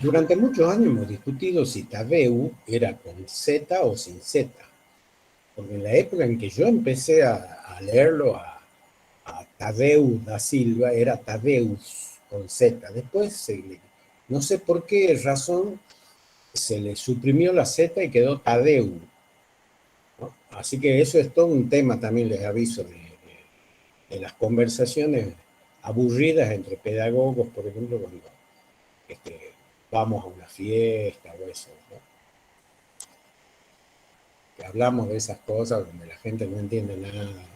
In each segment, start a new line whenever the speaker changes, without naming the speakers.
Durante muchos años hemos discutido si Tadeu era con Z o sin Z, porque en la época en que yo empecé a leerlo a Tadeu da Silva era Tadeus con Z. Después, no sé por qué razón, se le suprimió la Z y quedó Tadeu, ¿no? Así que eso es todo un tema también, les aviso, de las conversaciones aburridas entre pedagogos, por ejemplo, cuando este, vamos a una fiesta o eso, ¿no? Que hablamos de esas cosas donde la gente no entiende nada.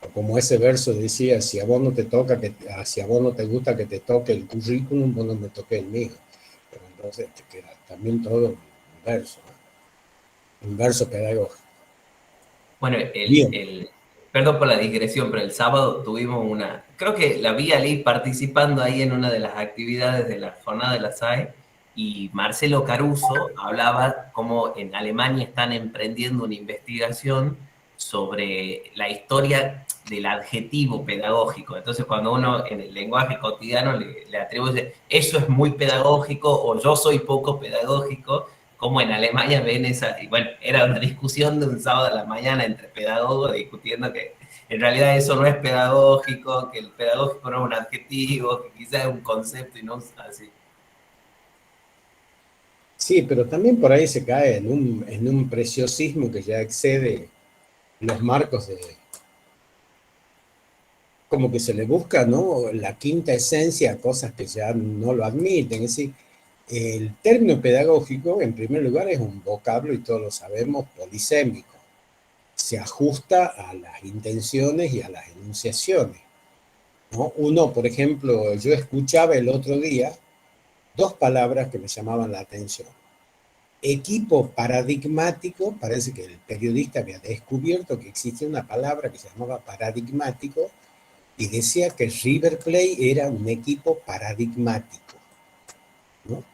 O como ese verso decía, si a vos no te toca, si a vos no te gusta que te toque el currículum, vos no me toques el mío. Pero entonces te queda también todo un verso, ¿no? Un verso pedagógico.
Bueno,
Bien.
perdón por la digresión, pero el sábado tuvimos creo que la vi a Lee participando ahí en una de las actividades de la jornada de la SAE y Marcelo Caruso hablaba cómo en Alemania están emprendiendo una investigación sobre la historia del adjetivo pedagógico. Entonces, cuando uno en el lenguaje cotidiano le atribuye eso es muy pedagógico o yo soy poco pedagógico, como en Alemania ven esa, y bueno, era una discusión de un sábado a la mañana entre pedagogos discutiendo que en realidad eso no es pedagógico, que el pedagógico no es un adjetivo, que quizás es un concepto y no así.
Sí, pero también por ahí se cae en un preciosismo que ya excede los marcos de, como que se le busca, ¿no? La quinta esencia a cosas que ya no lo admiten. Es decir, el término pedagógico, en primer lugar, es un vocablo, y todos lo sabemos, polisémico. Se ajusta a las intenciones y a las enunciaciones, ¿no? Uno, por ejemplo, yo escuchaba el otro día dos palabras que me llamaban la atención. Equipo paradigmático, parece que el periodista había descubierto que existía una palabra que se llamaba paradigmático, y decía que River Plate era un equipo paradigmático, ¿no?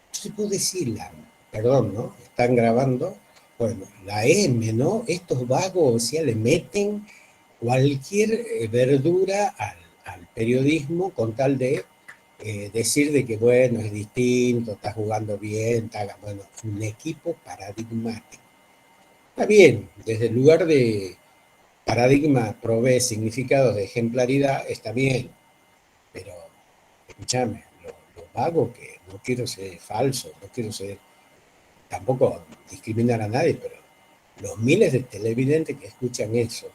Entonces puedo decirla, perdón, ¿no? Están grabando, bueno, la M, ¿no? Estos vagos, o sea, le meten cualquier verdura al periodismo con tal de decir de que, bueno, es distinto, está jugando bien, está, bueno, un equipo paradigmático. Está bien, desde el lugar de paradigma provee significados de ejemplaridad, está bien, pero escúchame, lo vago que no quiero ser falso, no quiero ser, tampoco discriminar a nadie, pero los miles de televidentes que escuchan eso,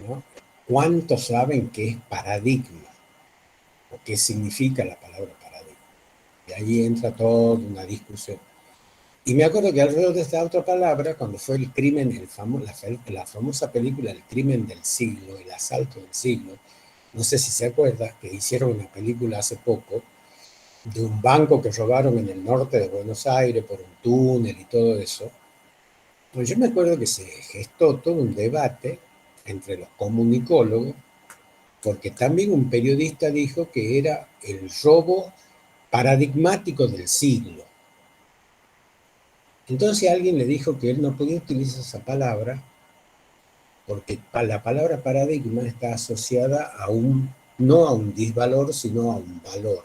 ¿no? ¿Cuántos saben qué es paradigma o qué significa la palabra paradigma? Y ahí entra toda una discusión. Y me acuerdo que alrededor de esta otra palabra, cuando fue el crimen, la famosa película El crimen del siglo, el asalto del siglo, no sé si se acuerda que hicieron una película hace poco de un banco que robaron en el norte de Buenos Aires por un túnel y todo eso. Pues yo me acuerdo que se gestó todo un debate entre los comunicólogos, porque también un periodista dijo que era el robo paradigmático del siglo. Entonces alguien le dijo que él no podía utilizar esa palabra porque la palabra paradigma está asociada a no a un disvalor, sino a un valor.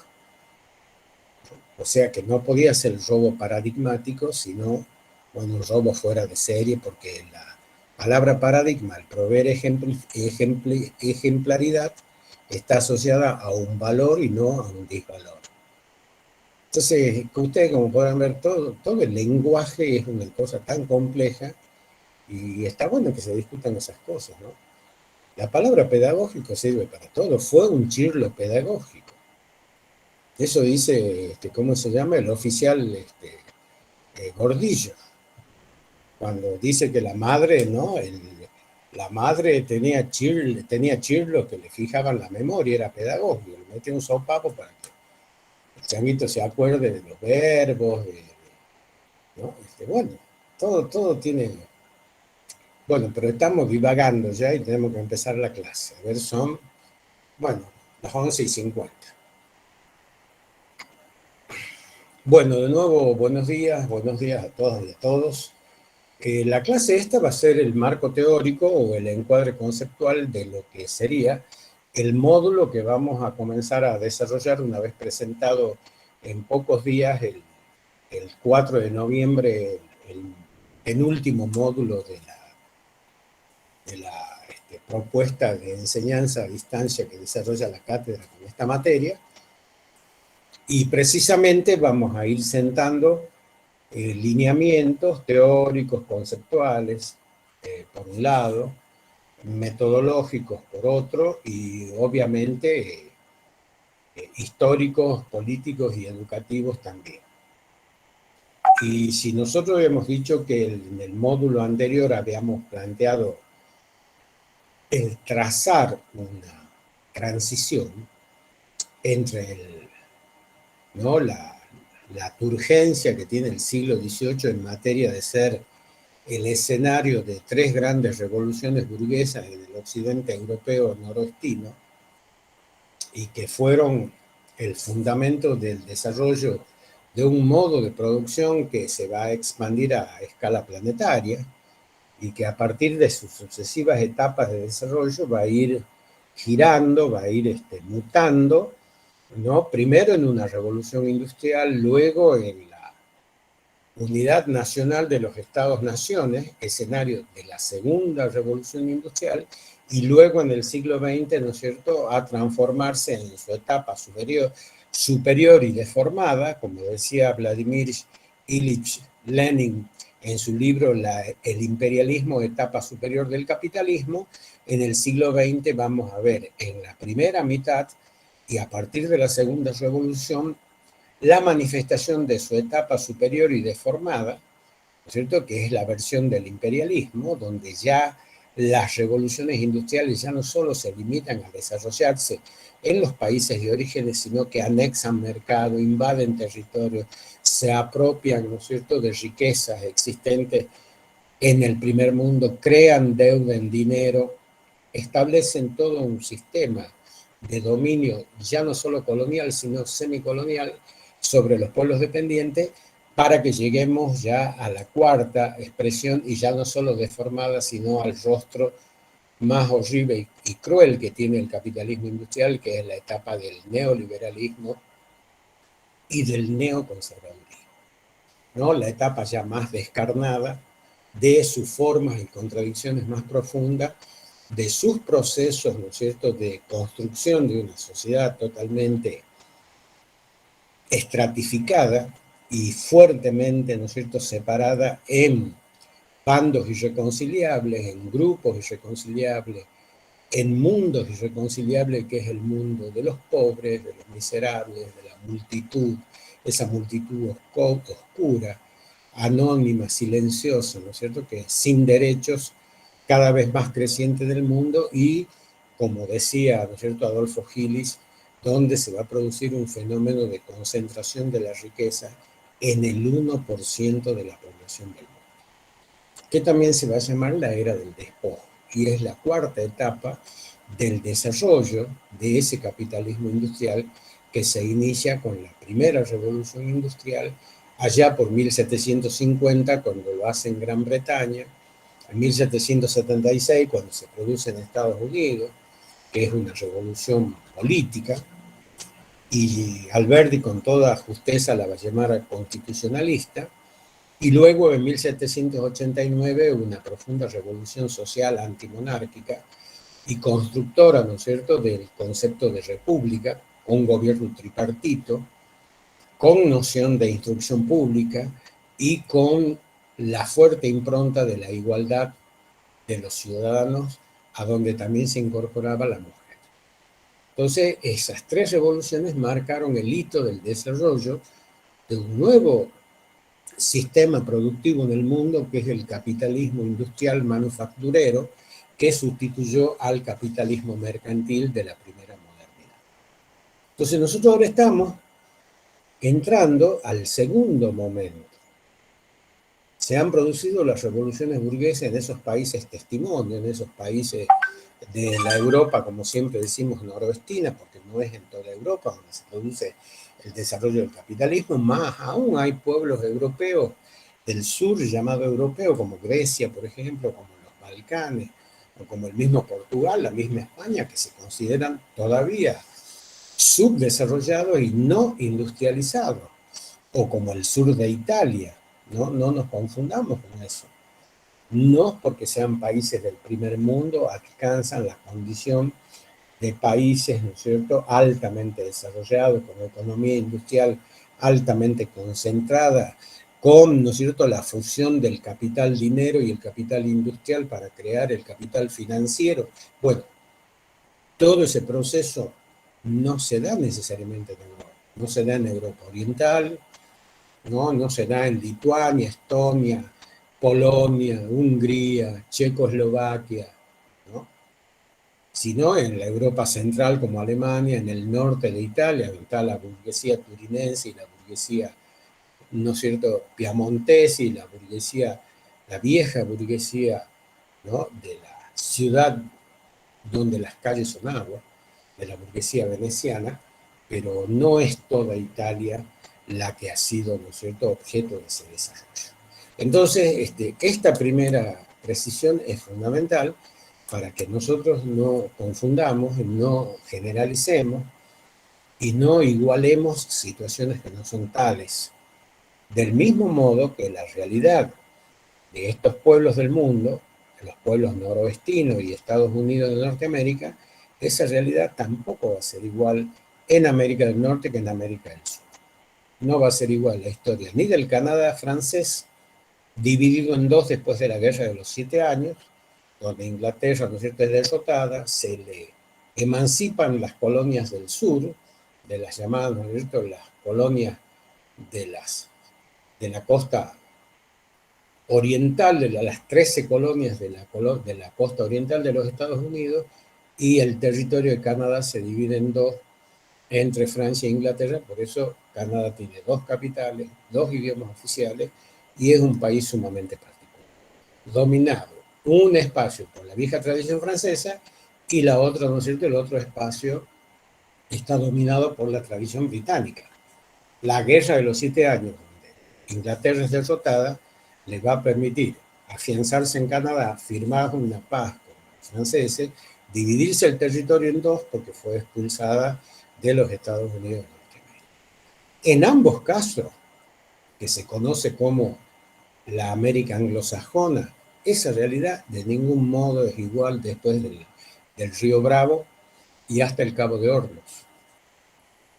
O sea que no podía ser el robo paradigmático, sino, bueno, un robo fuera de serie, porque la palabra paradigma, al proveer ejemplaridad, está asociada a un valor y no a un disvalor. Entonces, ustedes como pueden ver, todo el lenguaje es una cosa tan compleja y está bueno que se discutan esas cosas, ¿no? La palabra pedagógico sirve para todo, fue un chirlo pedagógico. Eso dice, ¿cómo se llama? El oficial Gordillo, cuando dice que la madre, ¿no? La madre tenía chirlos que le fijaban la memoria, era pedagógico, le metía un sopapo para que el changuito se acuerde de los verbos, ¿no? Bueno, todo tiene... Bueno, pero estamos divagando ya y tenemos que empezar la clase. A ver, son, bueno, las 11:50. Bueno, de nuevo, buenos días a todas y a todos. La clase esta va a ser el marco teórico o el encuadre conceptual de lo que sería el módulo que vamos a comenzar a desarrollar una vez presentado en pocos días, el 4 de noviembre, el penúltimo módulo de la propuesta de enseñanza a distancia que desarrolla la cátedra con esta materia. Y precisamente vamos a ir sentando lineamientos teóricos, conceptuales, por un lado, metodológicos por otro, y obviamente históricos, políticos y educativos también. Y si nosotros habíamos dicho que en el módulo anterior habíamos planteado el trazar una transición entre ¿no? la turgencia que tiene el siglo XVIII en materia de ser el escenario de tres grandes revoluciones burguesas en el occidente europeo noroestino, y que fueron el fundamento del desarrollo de un modo de producción que se va a expandir a escala planetaria y que a partir de sus sucesivas etapas de desarrollo va a ir girando, va a ir mutando, ¿no? Primero en una revolución industrial, luego en la unidad nacional de los Estados-naciones, escenario de la segunda revolución industrial, y luego en el siglo XX, ¿no es cierto?, a transformarse en su etapa superior y deformada, como decía Vladimir Ilich Lenin en su libro El imperialismo, etapa superior del capitalismo. En el siglo XX vamos a ver en la primera mitad y a partir de la segunda revolución la manifestación de su etapa superior y deformada, ¿no es cierto?, que es la versión del imperialismo, donde ya las revoluciones industriales ya no solo se limitan a desarrollarse en los países de origen, sino que anexan mercado, invaden territorios, se apropian, ¿no es cierto?, de riquezas existentes en el primer mundo, crean deuda en dinero, establecen todo un sistema de dominio ya no solo colonial, sino semicolonial sobre los pueblos dependientes, para que lleguemos ya a la cuarta expresión, y ya no solo deformada, sino al rostro más horrible y cruel que tiene el capitalismo industrial, que es la etapa del neoliberalismo y del neoconservadurismo, ¿no? La etapa ya más descarnada de sus formas y contradicciones más profundas, de sus procesos, ¿no es cierto?, de construcción de una sociedad totalmente estratificada y fuertemente, ¿no es cierto?, separada en bandos irreconciliables, en grupos irreconciliables, en mundos irreconciliables, que es el mundo de los pobres, de los miserables, de la multitud, esa multitud oscura, anónima, silenciosa, ¿no es cierto?, que sin derechos, cada vez más creciente del mundo, y, como decía, ¿no es cierto?, Adolfo Gillis, donde se va a producir un fenómeno de concentración de la riqueza en el 1% de la población del mundo, que también se va a llamar la era del despojo, y es la cuarta etapa del desarrollo de ese capitalismo industrial que se inicia con la primera revolución industrial allá por 1750, cuando lo hace en Gran Bretaña, en 1776, cuando se produce en Estados Unidos, que es una revolución política, y Alberti con toda justeza la va a llamar constitucionalista, y luego en 1789 una profunda revolución social antimonárquica y constructora, ¿no es cierto?, del concepto de república, un gobierno tripartito, con noción de instrucción pública y con la fuerte impronta de la igualdad de los ciudadanos, a donde también se incorporaba la mujer. Entonces, esas tres revoluciones marcaron el hito del desarrollo de un nuevo sistema productivo en el mundo, que es el capitalismo industrial manufacturero, que sustituyó al capitalismo mercantil de la primera modernidad. Entonces, nosotros ahora estamos entrando al segundo momento. Se han producido las revoluciones burguesas en esos países testimonio, en esos países de la Europa, como siempre decimos, noroestina, porque no es en toda Europa donde se produce el desarrollo del capitalismo. Más aún hay pueblos europeos del sur llamado europeo, como Grecia, por ejemplo, como los Balcanes, o como el mismo Portugal, la misma España, que se consideran todavía subdesarrollados y no industrializados, o como el sur de Italia, no nos confundamos con eso. No porque sean países del primer mundo alcanzan la condición de países, ¿no es cierto?, altamente desarrollados, con economía industrial altamente concentrada, con, ¿no es cierto?, la fusión del capital dinero y el capital industrial para crear el capital financiero. Bueno, todo ese proceso no se da necesariamente en Europa, no se da en Europa Oriental, no se da en Lituania, Estonia, Polonia, Hungría, Checoslovaquia, ¿no?, sino en la Europa central como Alemania, en el norte de Italia, donde está la burguesía turinense y la burguesía, ¿no es cierto?, piamontesa y la burguesía, la vieja burguesía, ¿no?, de la ciudad donde las calles son agua, de la burguesía veneciana, pero no es toda Italia la que ha sido, ¿no es cierto?, objeto de ese desarrollo. Entonces, esta primera precisión es fundamental para que nosotros no confundamos, no generalicemos y no igualemos situaciones que no son tales. Del mismo modo que la realidad de estos pueblos del mundo, los pueblos noroestinos y Estados Unidos de Norteamérica, esa realidad tampoco va a ser igual en América del Norte que en América del Sur. No va a ser igual la historia ni del Canadá francés, dividido en dos después de la Guerra de los 7 años, donde Inglaterra, ¿no es cierto?, es derrotada, se le emancipan las colonias del sur, de las llamadas, ¿no es cierto?, las colonias de la costa oriental, de las 13 colonias de la costa oriental de los Estados Unidos, y el territorio de Canadá se divide en dos, entre Francia e Inglaterra. Por eso Canadá tiene dos capitales, dos idiomas oficiales, y es un país sumamente particular, dominado un espacio por la vieja tradición francesa y la otra, ¿no es cierto?, el otro espacio está dominado por la tradición británica. La guerra de los 7 años, donde Inglaterra es derrotada, les va a permitir afianzarse en Canadá, firmar una paz con los franceses, dividirse el territorio en dos porque fue expulsada de los Estados Unidos de Norteamérica. En ambos casos, que se conoce como la América anglosajona, esa realidad de ningún modo es igual después del Río Bravo y hasta el Cabo de Hornos.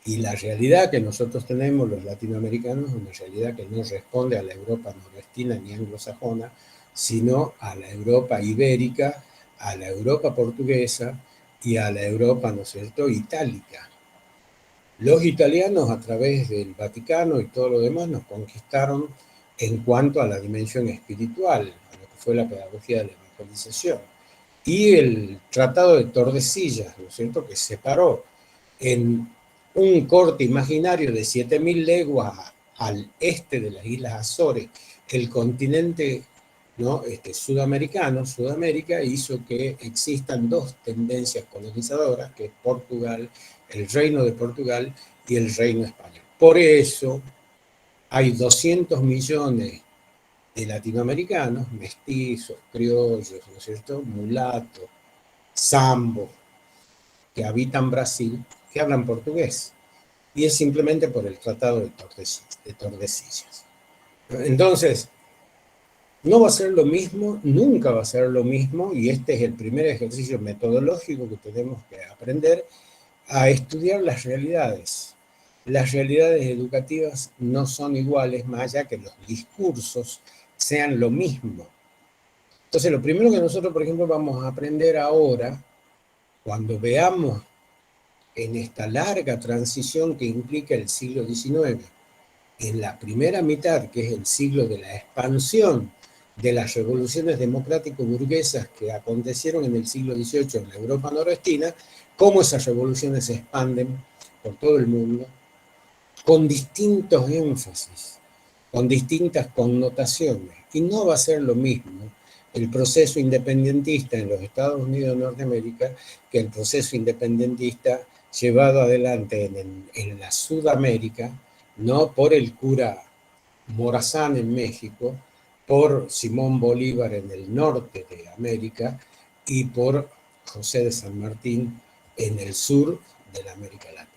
Y la realidad que nosotros tenemos los latinoamericanos es una realidad que no responde a la Europa noroestina ni anglosajona, sino a la Europa ibérica, a la Europa portuguesa y a la Europa, ¿no es cierto?, itálica. Los italianos, a través del Vaticano y todo lo demás, nos conquistaron en cuanto a la dimensión espiritual, a lo que fue la pedagogía de la evangelización. Y el Tratado de Tordesillas, ¿no es cierto?, que separó en un corte imaginario de 7.000 leguas al este de las Islas Azores el continente, ¿no?, sudamericano, Sudamérica, hizo que existan dos tendencias colonizadoras, que es Portugal, el Reino de Portugal y el Reino Español. Por eso hay 200 millones de latinoamericanos, mestizos, criollos, ¿no es cierto?, mulatos, zambos, que habitan Brasil, que hablan portugués. Y es simplemente por el Tratado de Tordesillas. Entonces, no va a ser lo mismo, nunca va a ser lo mismo, y este es el primer ejercicio metodológico que tenemos que aprender a estudiar las realidades. Las realidades educativas no son iguales, más allá que los discursos sean lo mismo. Entonces, lo primero que nosotros, por ejemplo, vamos a aprender ahora, cuando veamos en esta larga transición que implica el siglo XIX, en la primera mitad, que es el siglo de la expansión de las revoluciones democrático-burguesas que acontecieron en el siglo XVIII en la Europa noroestina, cómo esas revoluciones se expanden por todo el mundo, con distintos énfasis, con distintas connotaciones. Y no va a ser lo mismo el proceso independentista en los Estados Unidos de Norteamérica que el proceso independentista llevado adelante en la Sudamérica, no por el cura Morazán en México, por Simón Bolívar en el norte de América y por José de San Martín en el sur de la América Latina.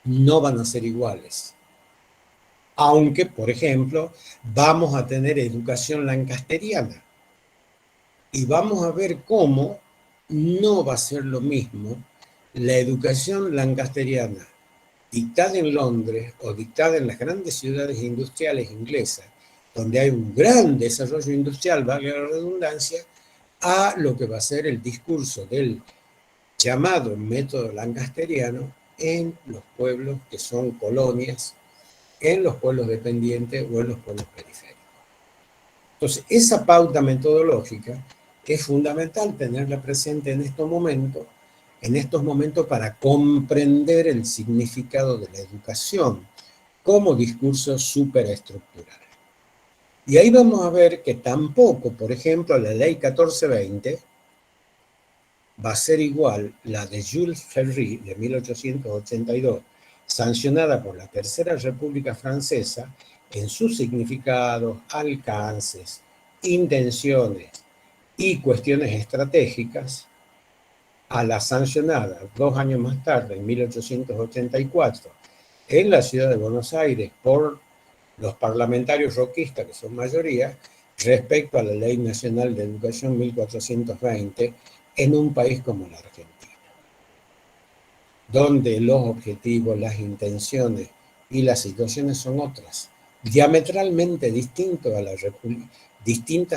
No van a ser iguales. Aunque, por ejemplo, vamos a tener educación lancasteriana y vamos a ver cómo no va a ser lo mismo la educación lancasteriana dictada en Londres o dictada en las grandes ciudades industriales inglesas, donde hay un gran desarrollo industrial, valga la redundancia, a lo que va a ser el discurso del llamado método lancasteriano en los pueblos que son colonias, en los pueblos dependientes o en los pueblos periféricos. Entonces, esa pauta metodológica es fundamental tenerla presente en estos momentos para comprender el significado de la educación como discurso superestructural. Y ahí vamos a ver que tampoco, por ejemplo, la ley 1420 va a ser igual la de Jules Ferry de 1882, sancionada por la Tercera República Francesa en sus significados, alcances, intenciones y cuestiones estratégicas, a la sancionada 2 años más tarde, en 1884, en la ciudad de Buenos Aires por los parlamentarios roquistas, que son mayoría, respecto a la Ley Nacional de Educación 1420 en un país como la Argentina, donde los objetivos, las intenciones y las situaciones son otras, diametralmente distintas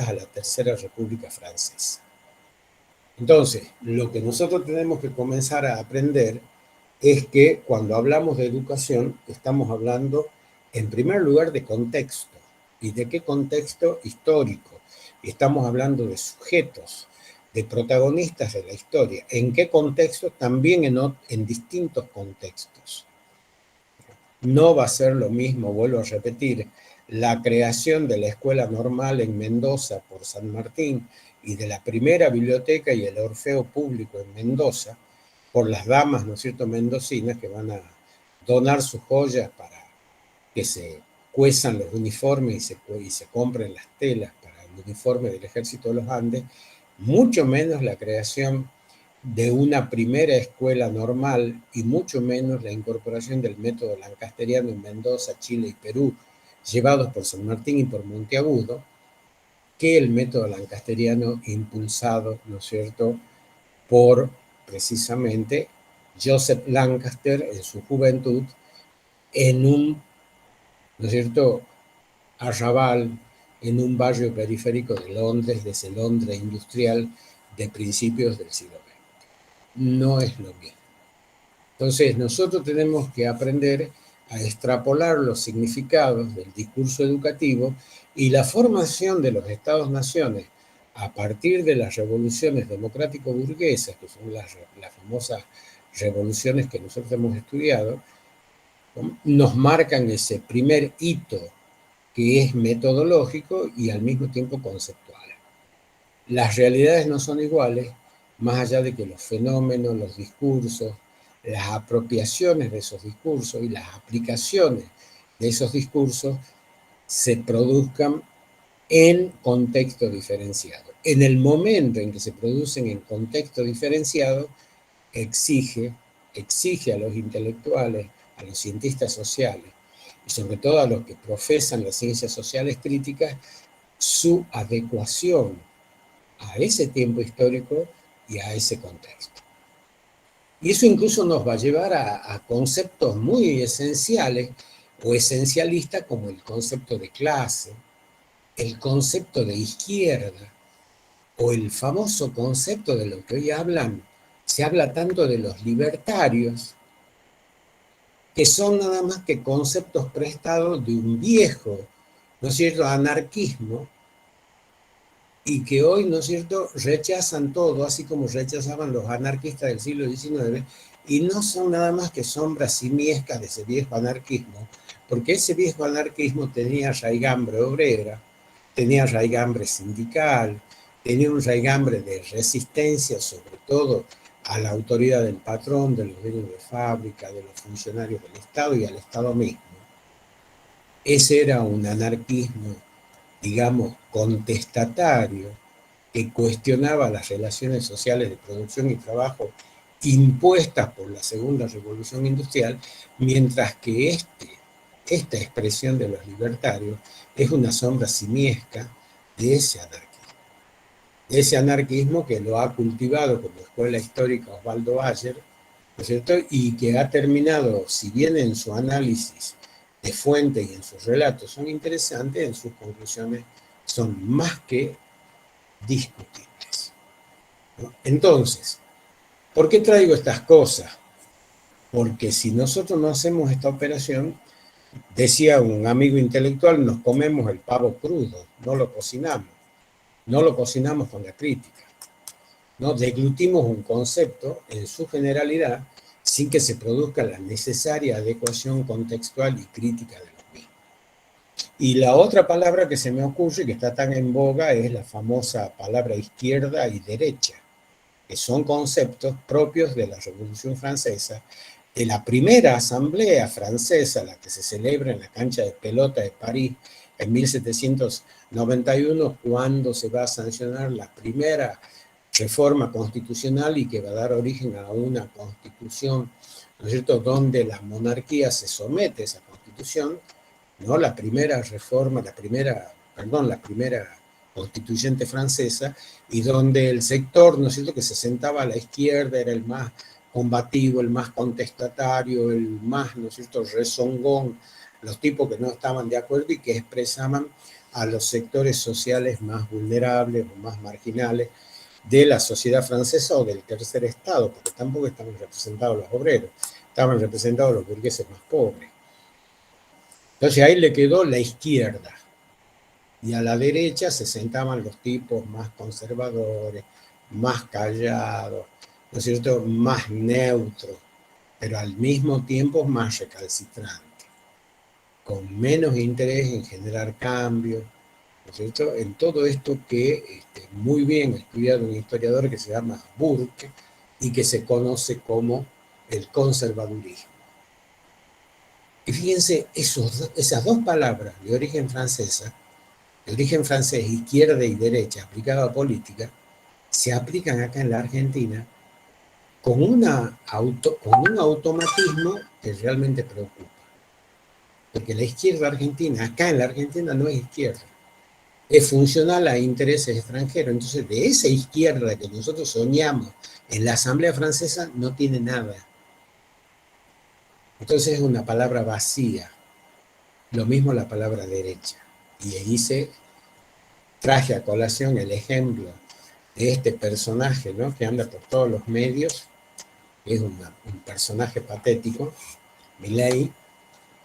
a la Tercera República Francesa. Entonces, lo que nosotros tenemos que comenzar a aprender es que cuando hablamos de educación, estamos hablando en primer lugar de contexto. ¿Y de qué contexto? Histórico. Estamos hablando de sujetos, de protagonistas de la historia. ¿En qué contexto? También en distintos contextos. No va a ser lo mismo, vuelvo a repetir, la creación de la escuela normal en Mendoza por San Martín y de la primera biblioteca y el Orfeo Público en Mendoza, por las damas, ¿no es cierto?, mendocinas que van a donar sus joyas para que se cuezan los uniformes y se compren las telas para el uniforme del Ejército de los Andes, mucho menos la creación de una primera escuela normal y mucho menos la incorporación del método lancasteriano en Mendoza, Chile y Perú, llevados por San Martín y por Monteagudo, que el método lancasteriano impulsado, ¿no es cierto?, por precisamente Joseph Lancaster en su juventud en un, ¿no es cierto?, arrabal, en un barrio periférico de Londres, de ese Londres industrial de principios del siglo XX. No es lo mismo. Entonces, nosotros tenemos que aprender a extrapolar los significados del discurso educativo y la formación de los estados-naciones a partir de las revoluciones democrático-burguesas, que son las famosas revoluciones que nosotros hemos estudiado, nos marcan ese primer hito que es metodológico y al mismo tiempo conceptual. Las realidades no son iguales, más allá de que los fenómenos, los discursos, las apropiaciones de esos discursos y las aplicaciones de esos discursos se produzcan en contexto diferenciado. En el momento en que se producen en contexto diferenciado, exige a los intelectuales, a los cientistas sociales y sobre todo a los que profesan las ciencias sociales críticas, su adecuación a ese tiempo histórico y a ese contexto. Y eso incluso nos va a llevar a conceptos muy esenciales o esencialistas como el concepto de clase, el concepto de izquierda o el famoso concepto de lo que hoy se habla tanto de los libertarios, que son nada más que conceptos prestados de un viejo, ¿no es cierto?, anarquismo, y que hoy, ¿no es cierto?, rechazan todo, así como rechazaban los anarquistas del siglo XIX, y no son nada más que sombras simiescas de ese viejo anarquismo, porque ese viejo anarquismo tenía raigambre obrera, tenía raigambre sindical, tenía un raigambre de resistencia, sobre todo a la autoridad del patrón, de los dueños de fábrica, de los funcionarios del Estado y al Estado mismo. Ese era un anarquismo, digamos, contestatario que cuestionaba las relaciones sociales de producción y trabajo impuestas por la segunda revolución industrial, mientras que esta expresión de los libertarios es una sombra simiesca de ese anarquismo que lo ha cultivado como escuela histórica Osvaldo Bayer, ¿no es cierto? Y que ha terminado, si bien en su análisis de fuente y en sus relatos son interesantes, en sus conclusiones son más que discutibles, ¿no? Entonces, ¿por qué traigo estas cosas? Porque si nosotros no hacemos esta operación, decía un amigo intelectual, nos comemos el pavo crudo, no lo cocinamos con la crítica, no deglutimos un concepto en su generalidad sin que se produzca la necesaria adecuación contextual y crítica de los mismos. Y la otra palabra que se me ocurre, que está tan en boga, es la famosa palabra izquierda y derecha, que son conceptos propios de la Revolución Francesa, de la primera asamblea francesa, la que se celebra en la cancha de pelota de París en 1791, cuando se va a sancionar la primera reforma constitucional y que va a dar origen a una constitución, ¿no es cierto?, donde la monarquía se somete a esa constitución, ¿no? La primera reforma, la primera constituyente francesa, y donde el sector, ¿no es cierto?, que se sentaba a la izquierda era el más combativo, el más contestatario, el más, ¿no es cierto?, rezongón, los tipos que no estaban de acuerdo y que expresaban a los sectores sociales más vulnerables o más marginales de la sociedad francesa o del tercer estado, porque tampoco estaban representados los obreros, estaban representados los burgueses más pobres. Entonces ahí le quedó la izquierda, y a la derecha se sentaban los tipos más conservadores, más callados, ¿no es cierto?, más neutros, pero al mismo tiempo más recalcitrantes, con menos interés en generar cambios, ¿no es cierto?, en todo esto que muy bien estudiado un historiador que se llama Burke y que se conoce como el conservadurismo. Y fíjense, esas dos palabras de origen francés, izquierda y derecha, aplicado a política, se aplican acá en la Argentina con un automatismo que realmente preocupa. Porque la izquierda argentina, acá en la Argentina no es izquierda, es funcional a intereses extranjeros. Entonces, de esa izquierda que nosotros soñamos en la Asamblea Francesa, no tiene nada. Entonces es una palabra vacía. Lo mismo la palabra derecha. Y ahí traje a colación el ejemplo de este personaje, ¿no?, que anda por todos los medios, que es un personaje patético, Milei,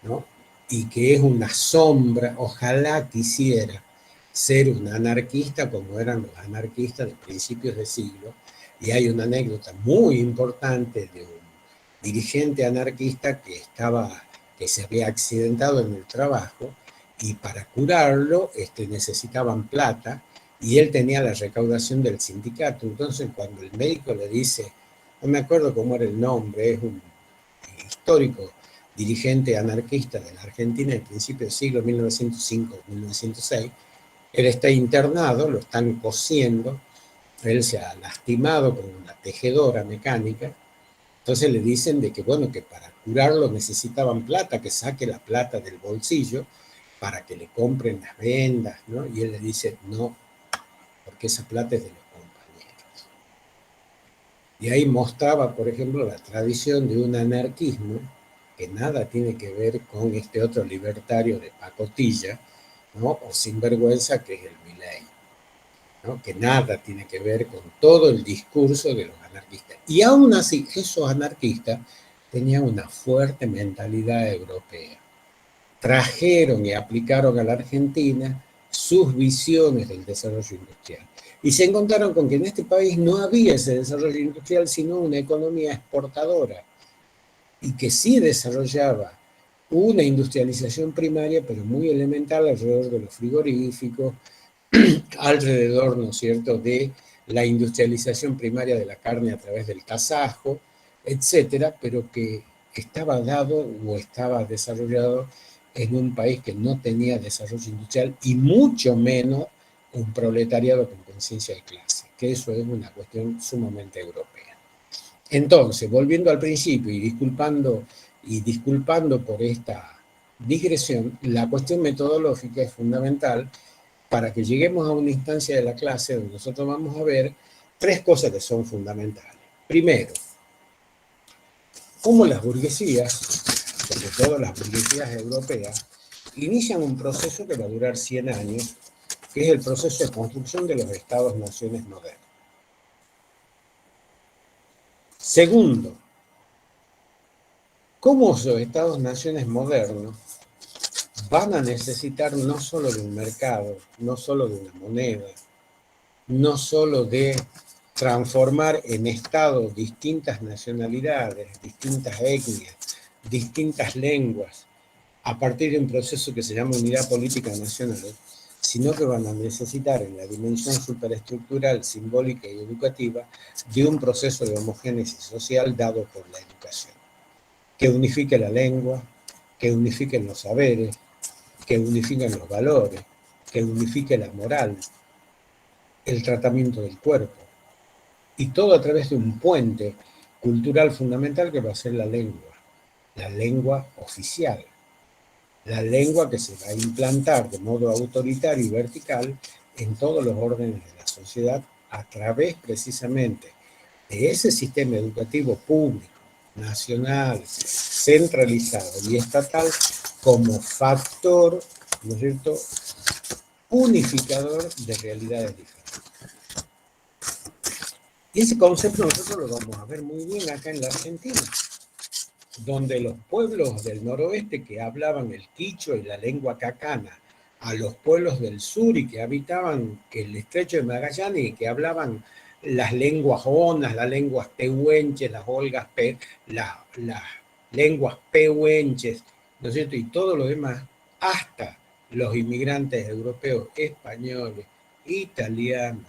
¿no?, y que es una sombra. Ojalá quisiera ser un anarquista como eran los anarquistas de principios de siglo. Y hay una anécdota muy importante de un dirigente anarquista que se había accidentado en el trabajo, y para curarlo necesitaban plata, y él tenía la recaudación del sindicato. Entonces, cuando el médico le dice, no me acuerdo cómo era el nombre, es un histórico dirigente anarquista de la Argentina en principio del siglo 1905-1906, él está internado, lo están cosiendo, él se ha lastimado con una tejedora mecánica. Entonces le dicen de que, bueno, que para curarlo necesitaban plata, que saque la plata del bolsillo para que le compren las vendas, ¿no? Y él le dice, no, porque esa plata es de los compañeros. Y ahí mostraba, por ejemplo, la tradición de un anarquismo que nada tiene que ver con este otro libertario de pacotilla, ¿no?, o sinvergüenza que es el Milei, ¿no?, que nada tiene que ver con todo el discurso de los anarquistas. Y aún así, esos anarquistas tenían una fuerte mentalidad europea. Trajeron y aplicaron a la Argentina sus visiones del desarrollo industrial. Y se encontraron con que en este país no había ese desarrollo industrial, sino una economía exportadora, y que sí desarrollaba una industrialización primaria, pero muy elemental alrededor de los frigoríficos, alrededor, ¿no es cierto?, de la industrialización primaria de la carne a través del tasajo, etcétera, pero que estaba dado o estaba desarrollado en un país que no tenía desarrollo industrial y mucho menos un proletariado con conciencia de clase, que eso es una cuestión sumamente europea. Entonces, volviendo al principio y disculpando por esta digresión, la cuestión metodológica es fundamental para que lleguemos a una instancia de la clase donde nosotros vamos a ver tres cosas que son fundamentales. Primero, cómo las burguesías, sobre todo las burguesías europeas, inician un proceso que va a durar 100 años, que es el proceso de construcción de los estados-naciones modernos. Segundo, cómo los estados-naciones modernos van a necesitar no solo de un mercado, no solo de una moneda, no solo de transformar en estados distintas nacionalidades, distintas etnias, distintas lenguas, a partir de un proceso que se llama unidad política nacional, sino que van a necesitar en la dimensión superestructural, simbólica y educativa de un proceso de homogénesis social dado por la educación, que unifique la lengua, que unifique los saberes, que unifiquen los valores, que unifique la moral, el tratamiento del cuerpo, y todo a través de un puente cultural fundamental que va a ser la lengua oficial, la lengua que se va a implantar de modo autoritario y vertical en todos los órdenes de la sociedad a través precisamente de ese sistema educativo público, nacional, centralizado y estatal como factor, ¿no es cierto?, unificador de realidades diferentes. Y ese concepto nosotros lo vamos a ver muy bien acá en la Argentina, donde los pueblos del noroeste que hablaban el quichua y la lengua cacana, a los pueblos del sur y que habitaban el estrecho de Magallanes y que hablaban las lenguas honas, las lenguas pehuenches, las lenguas pehuenches, ¿no es cierto? Y todo lo demás, hasta los inmigrantes europeos, españoles, italianos,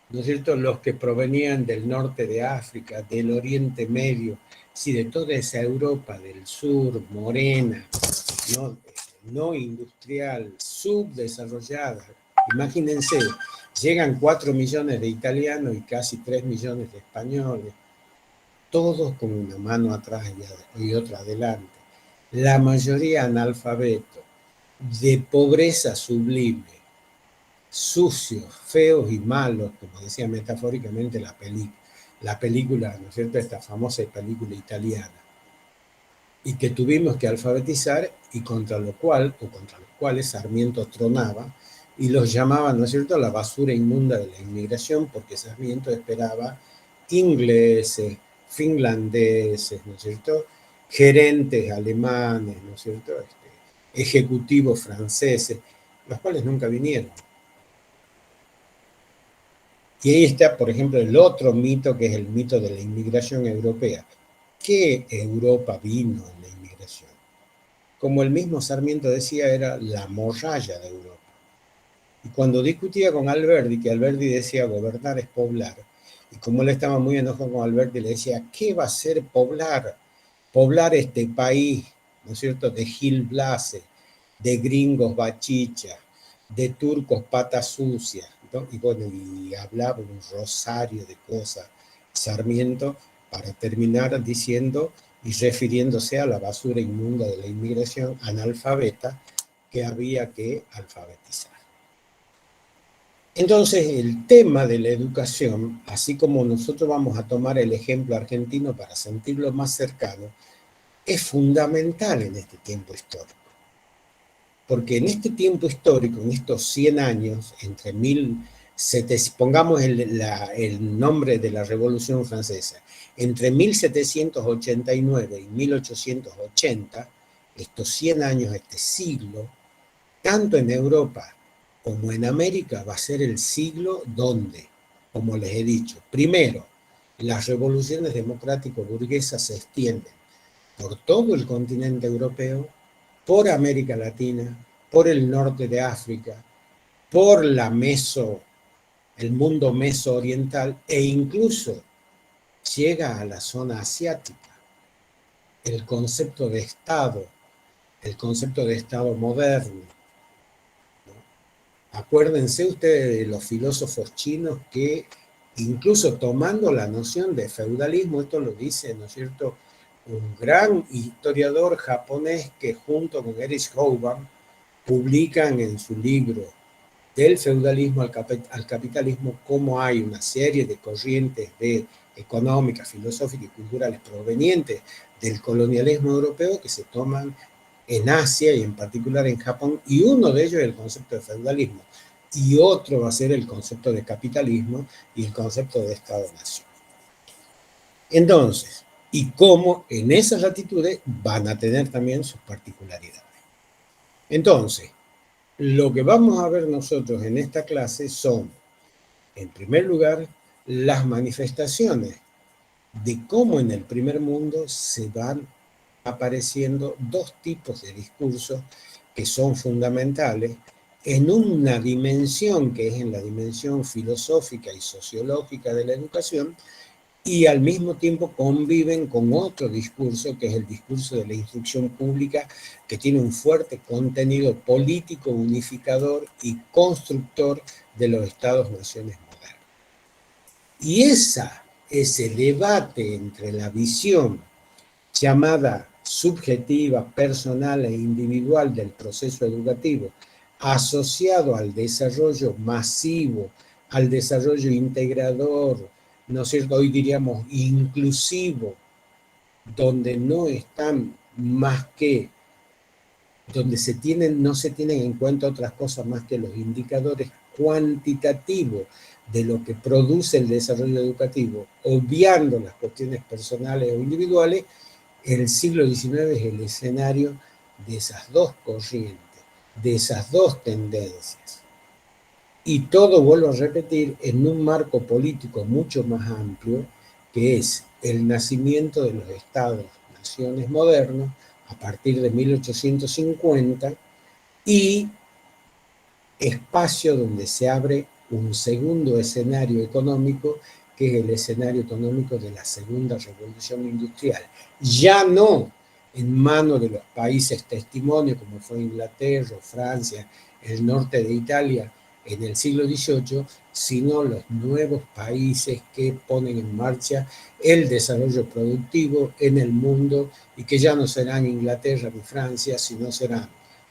¿no es cierto?, los que provenían del norte de África, del Oriente Medio, sí, de toda esa Europa del sur, morena, no industrial, subdesarrollada. Imagínense, llegan 4 millones de italianos y casi 3 millones de españoles, todos con una mano atrás y otra adelante. La mayoría analfabetos, de pobreza sublime, sucios, feos y malos, como decía metafóricamente la película, ¿no es cierto?, esta famosa película italiana, y que tuvimos que alfabetizar y contra los cuales Sarmiento tronaba y los llamaba, ¿no es cierto?, la basura inmunda de la inmigración, porque Sarmiento esperaba ingleses, finlandeses, ¿no es cierto?, gerentes alemanes, ¿no es cierto?, ejecutivos franceses, los cuales nunca vinieron. Y ahí está, por ejemplo, el otro mito, que es el mito de la inmigración europea. ¿Qué Europa vino en la inmigración? Como el mismo Sarmiento decía, era la morralla de Europa. Y cuando discutía con Alberti, que Alberti decía gobernar es poblar, y como él estaba muy enojado con Alberti, le decía, ¿qué va a ser poblar? Poblar este país, ¿no es cierto?, de Gil Blase, de gringos bachicha, de turcos patas sucias, ¿no? Y bueno, y hablaba un rosario de cosas, Sarmiento, para terminar diciendo y refiriéndose a la basura inmunda de la inmigración analfabeta que había que alfabetizar. Entonces, el tema de la educación, así como nosotros vamos a tomar el ejemplo argentino para sentirlo más cercano, es fundamental en este tiempo histórico. Porque en este tiempo histórico, en estos 100 años, entre 1700, pongamos el nombre de la Revolución Francesa, entre 1789 y 1880, estos 100 años, este siglo, tanto en Europa como en América, va a ser el siglo donde, como les he dicho, primero, las revoluciones democrático-burguesas se extienden por todo el continente europeo, por América Latina, por el norte de África, por el mundo mesooriental e incluso llega a la zona asiática. El concepto de Estado moderno, ¿no?, Acuérdense ustedes de los filósofos chinos que, incluso tomando la noción de feudalismo, esto lo dice, ¿no es cierto?, un gran historiador japonés que junto con Erich Hobsbawm publican en su libro Del feudalismo al capitalismo cómo hay una serie de corrientes económicas, filosóficas y culturales provenientes del colonialismo europeo que se toman en Asia y en particular en Japón, y uno de ellos es el concepto de feudalismo, y otro va a ser el concepto de capitalismo y el concepto de Estado-nación. Entonces, y cómo en esas latitudes van a tener también sus particularidades. Entonces, lo que vamos a ver nosotros en esta clase son, en primer lugar, las manifestaciones de cómo en el primer mundo se van apareciendo dos tipos de discursos que son fundamentales en una dimensión que es en la dimensión filosófica y sociológica de la educación, y al mismo tiempo conviven con otro discurso, que es el discurso de la instrucción pública, que tiene un fuerte contenido político, unificador y constructor de los estados-naciones modernos. Y ese debate entre la visión llamada subjetiva, personal e individual del proceso educativo, asociado al desarrollo masivo, al desarrollo integrador, ¿no es cierto?, hoy diríamos inclusivo, donde no están más que, donde no se tienen en cuenta otras cosas más que los indicadores cuantitativos de lo que produce el desarrollo educativo, obviando las cuestiones personales o individuales. El siglo XIX es el escenario de esas dos corrientes, de esas dos tendencias. Y todo, vuelvo a repetir, en un marco político mucho más amplio, que es el nacimiento de los estados-naciones modernos a partir de 1850, y espacio donde se abre un segundo escenario económico, que es el escenario económico de la segunda revolución industrial. Ya no en manos de los países testimonio, como fue Inglaterra, Francia, el norte de Italia en el siglo XVIII, sino los nuevos países que ponen en marcha el desarrollo productivo en el mundo, y que ya no serán Inglaterra ni Francia, sino serán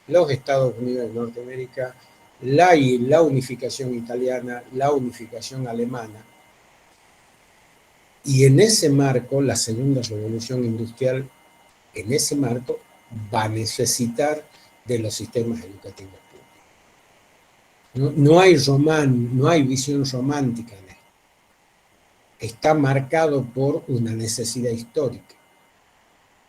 los Estados Unidos de Norteamérica, la unificación italiana, la unificación alemana. Y en ese marco, la segunda revolución industrial, en ese marco, va a necesitar de los sistemas educativos públicos. No hay visión romántica en esto. Está marcado por una necesidad histórica.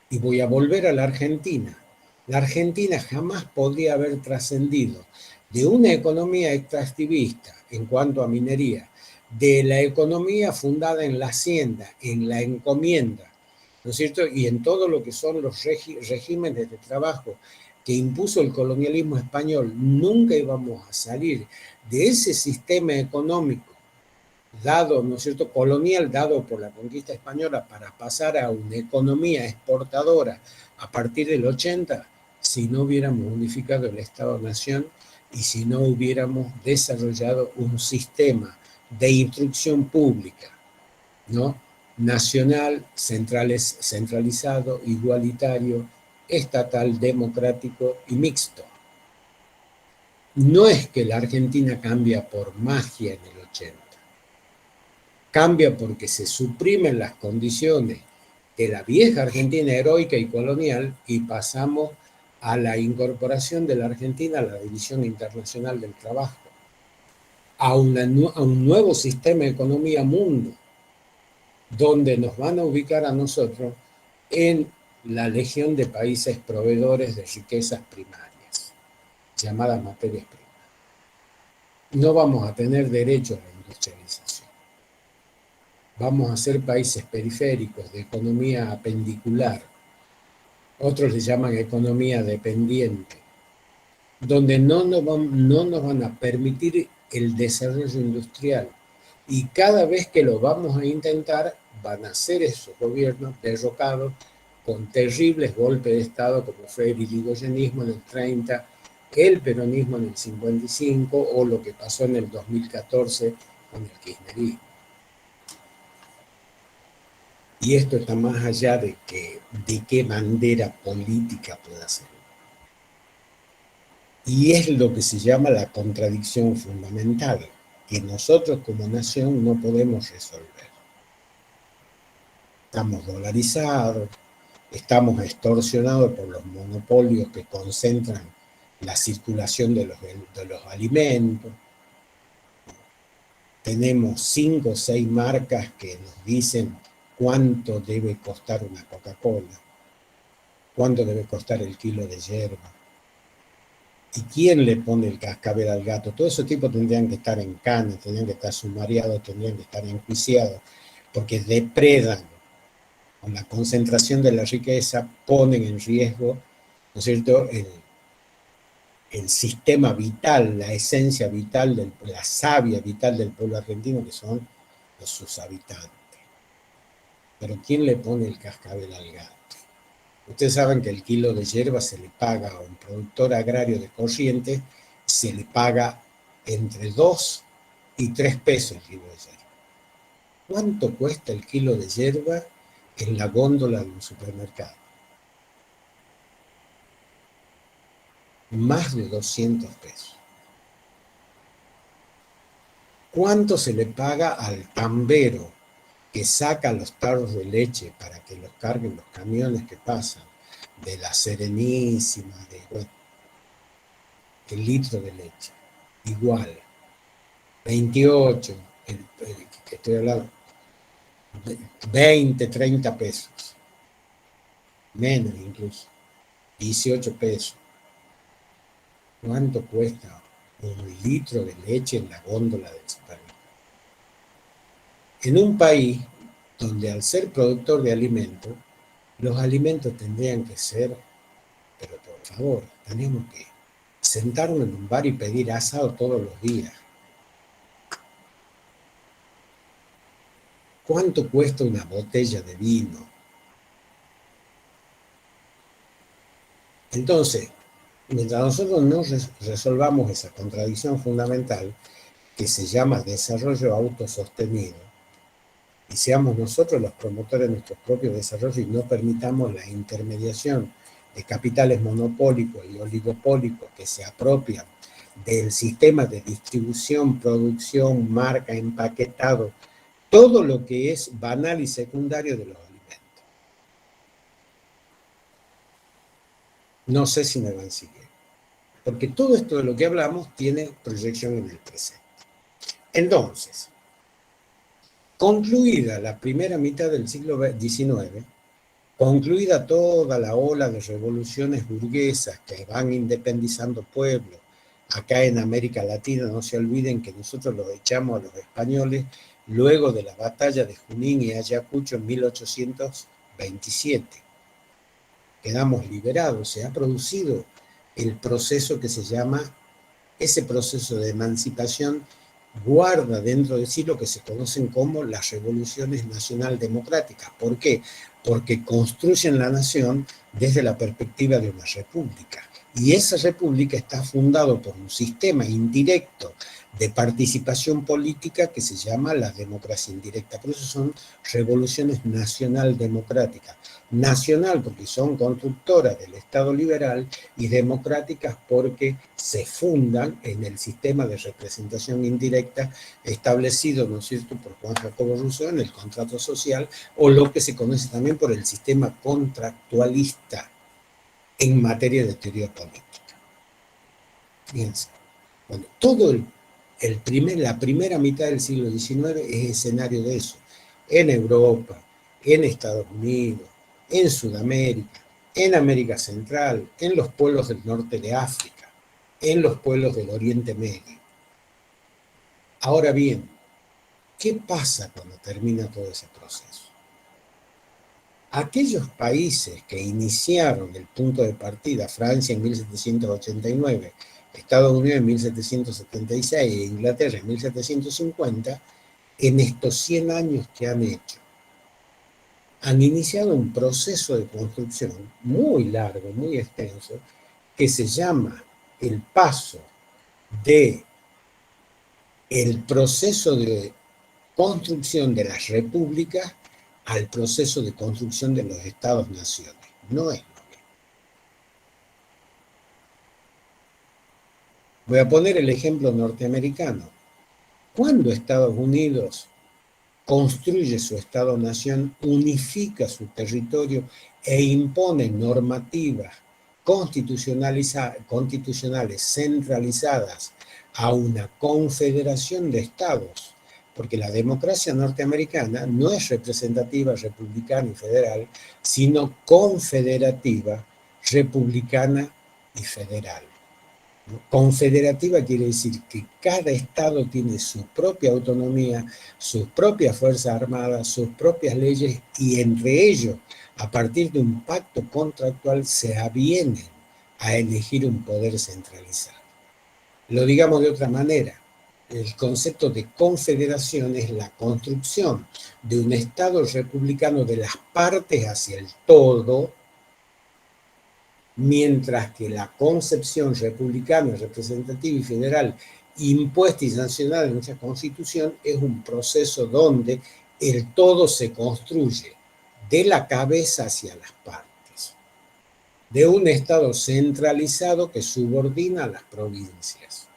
Y voy a volver a la Argentina. La Argentina jamás podría haber trascendido de una economía extractivista en cuanto a minería, de la economía fundada en la hacienda, en la encomienda, ¿no es cierto?, y en todo lo que son los regímenes de trabajo que impuso el colonialismo español. Nunca íbamos a salir de ese sistema económico dado, ¿no es cierto?, colonial, dado por la conquista española, para pasar a una economía exportadora a partir del 80, si no hubiéramos unificado el Estado-Nación y si no hubiéramos desarrollado un sistema de instrucción pública, ¿no?, nacional, centralizado, igualitario, estatal, democrático y mixto. No es que la Argentina cambia por magia en el 80. Cambia porque se suprimen las condiciones de la vieja Argentina heroica y colonial, y pasamos a la incorporación de la Argentina a la División Internacional del Trabajo, a un nuevo sistema de economía mundo, donde nos van a ubicar a nosotros en la legión de países proveedores de riquezas primarias, llamadas materias primas. No vamos a tener derecho a la industrialización. Vamos a ser países periféricos, de economía apendicular. Otros le llaman economía dependiente, donde no nos van a permitir el desarrollo industrial. Y cada vez que lo vamos a intentar, van a ser esos gobiernos derrocados con terribles golpes de Estado, como fue el irigoyenismo en el 30, el peronismo en el 55 o lo que pasó en el 2014 con el kirchnerismo. Y esto está más allá de qué bandera política pueda ser. Y es lo que se llama la contradicción fundamental, que nosotros como nación no podemos resolver. Estamos dolarizados, estamos extorsionados por los monopolios que concentran la circulación de los alimentos. Tenemos 5 o 6 marcas que nos dicen cuánto debe costar una Coca-Cola, cuánto debe costar el kilo de yerba, y quién le pone el cascabel al gato. Todos esos tipos tendrían que estar en cana, tendrían que estar sumariados, tendrían que estar enjuiciados, porque depredan con la concentración de la riqueza, ponen en riesgo, ¿no es cierto?, el sistema vital, la esencia vital, la savia vital del pueblo argentino, que son sus habitantes. Pero ¿quién le pone el cascabel al gato? Ustedes saben que el kilo de hierba se le paga a un productor agrario de Corrientes, se le paga entre 2 y 3 pesos el kilo de hierba. ¿Cuánto cuesta el kilo de hierba en la góndola de un supermercado? Más de 200 pesos. ¿Cuánto se le paga al tambero que saca los tarros de leche para que los carguen los camiones que pasan de la Serenísima, el litro de leche? Igual, 28, que estoy hablando, 20, 30 pesos, menos incluso, 18 pesos. ¿Cuánto cuesta un litro de leche en la góndola del supermercado? En un país donde al ser productor de alimentos, los alimentos tendrían que ser, pero por favor, tenemos que sentarnos en un bar y pedir asado todos los días. ¿Cuánto cuesta una botella de vino? Entonces, mientras nosotros no resolvamos esa contradicción fundamental, que se llama desarrollo autosostenido, y seamos nosotros los promotores de nuestros propios desarrollos y no permitamos la intermediación de capitales monopólicos y oligopólicos que se apropian del sistema de distribución, producción, marca, empaquetado, todo lo que es banal y secundario de los alimentos. No sé si me van siguiendo, porque todo esto de lo que hablamos tiene proyección en el presente. Entonces, concluida la primera mitad del siglo XIX, concluida toda la ola de revoluciones burguesas que van independizando pueblos, acá en América Latina no se olviden que nosotros los echamos a los españoles luego de la batalla de Junín y Ayacucho en 1827. Quedamos liberados, se ha producido el proceso que se llama, ese proceso de emancipación guarda dentro de sí lo que se conocen como las revoluciones nacional democráticas. ¿Por qué? Porque construyen la nación desde la perspectiva de una república. Y esa república está fundada por un sistema indirecto de participación política que se llama la democracia indirecta. Por eso son revoluciones nacional democráticas. Nacional porque son constructoras del Estado liberal y democráticas porque se fundan en el sistema de representación indirecta establecido, ¿no es cierto?, por Juan Jacobo Rousseau en el contrato social, o lo que se conoce también por el sistema contractualista en materia de teoría política. Fíjense, bueno, todo la primera mitad del siglo XIX es escenario de eso, en Europa, en Estados Unidos, en Sudamérica, en América Central, en los pueblos del norte de África, en los pueblos del Oriente Medio. Ahora bien, ¿qué pasa cuando termina todo ese proceso? Aquellos países que iniciaron el punto de partida, Francia en 1789, Estados Unidos en 1776 e Inglaterra en 1750, en estos 100 años que han hecho, han iniciado un proceso de construcción muy largo, muy extenso, que se llama el paso de el proceso de construcción de las repúblicas al proceso de construcción de los estados-naciones. No es lo mismo. Voy a poner el ejemplo norteamericano. Cuando Estados Unidos construye su Estado-nación, unifica su territorio e impone normativas constitucionales centralizadas a una confederación de estados, porque la democracia norteamericana no es representativa, republicana y federal, sino confederativa, republicana y federal. Confederativa quiere decir que cada estado tiene su propia autonomía, sus propias fuerzas armadas, sus propias leyes, y entre ellos, a partir de un pacto contractual, se avienen a elegir un poder centralizado. Lo digamos de otra manera, el concepto de confederación es la construcción de un estado republicano de las partes hacia el todo, mientras que la concepción republicana, representativa y federal impuesta y sancionada en nuestra Constitución es un proceso donde el todo se construye de la cabeza hacia las partes, de un Estado centralizado que subordina a las provincias.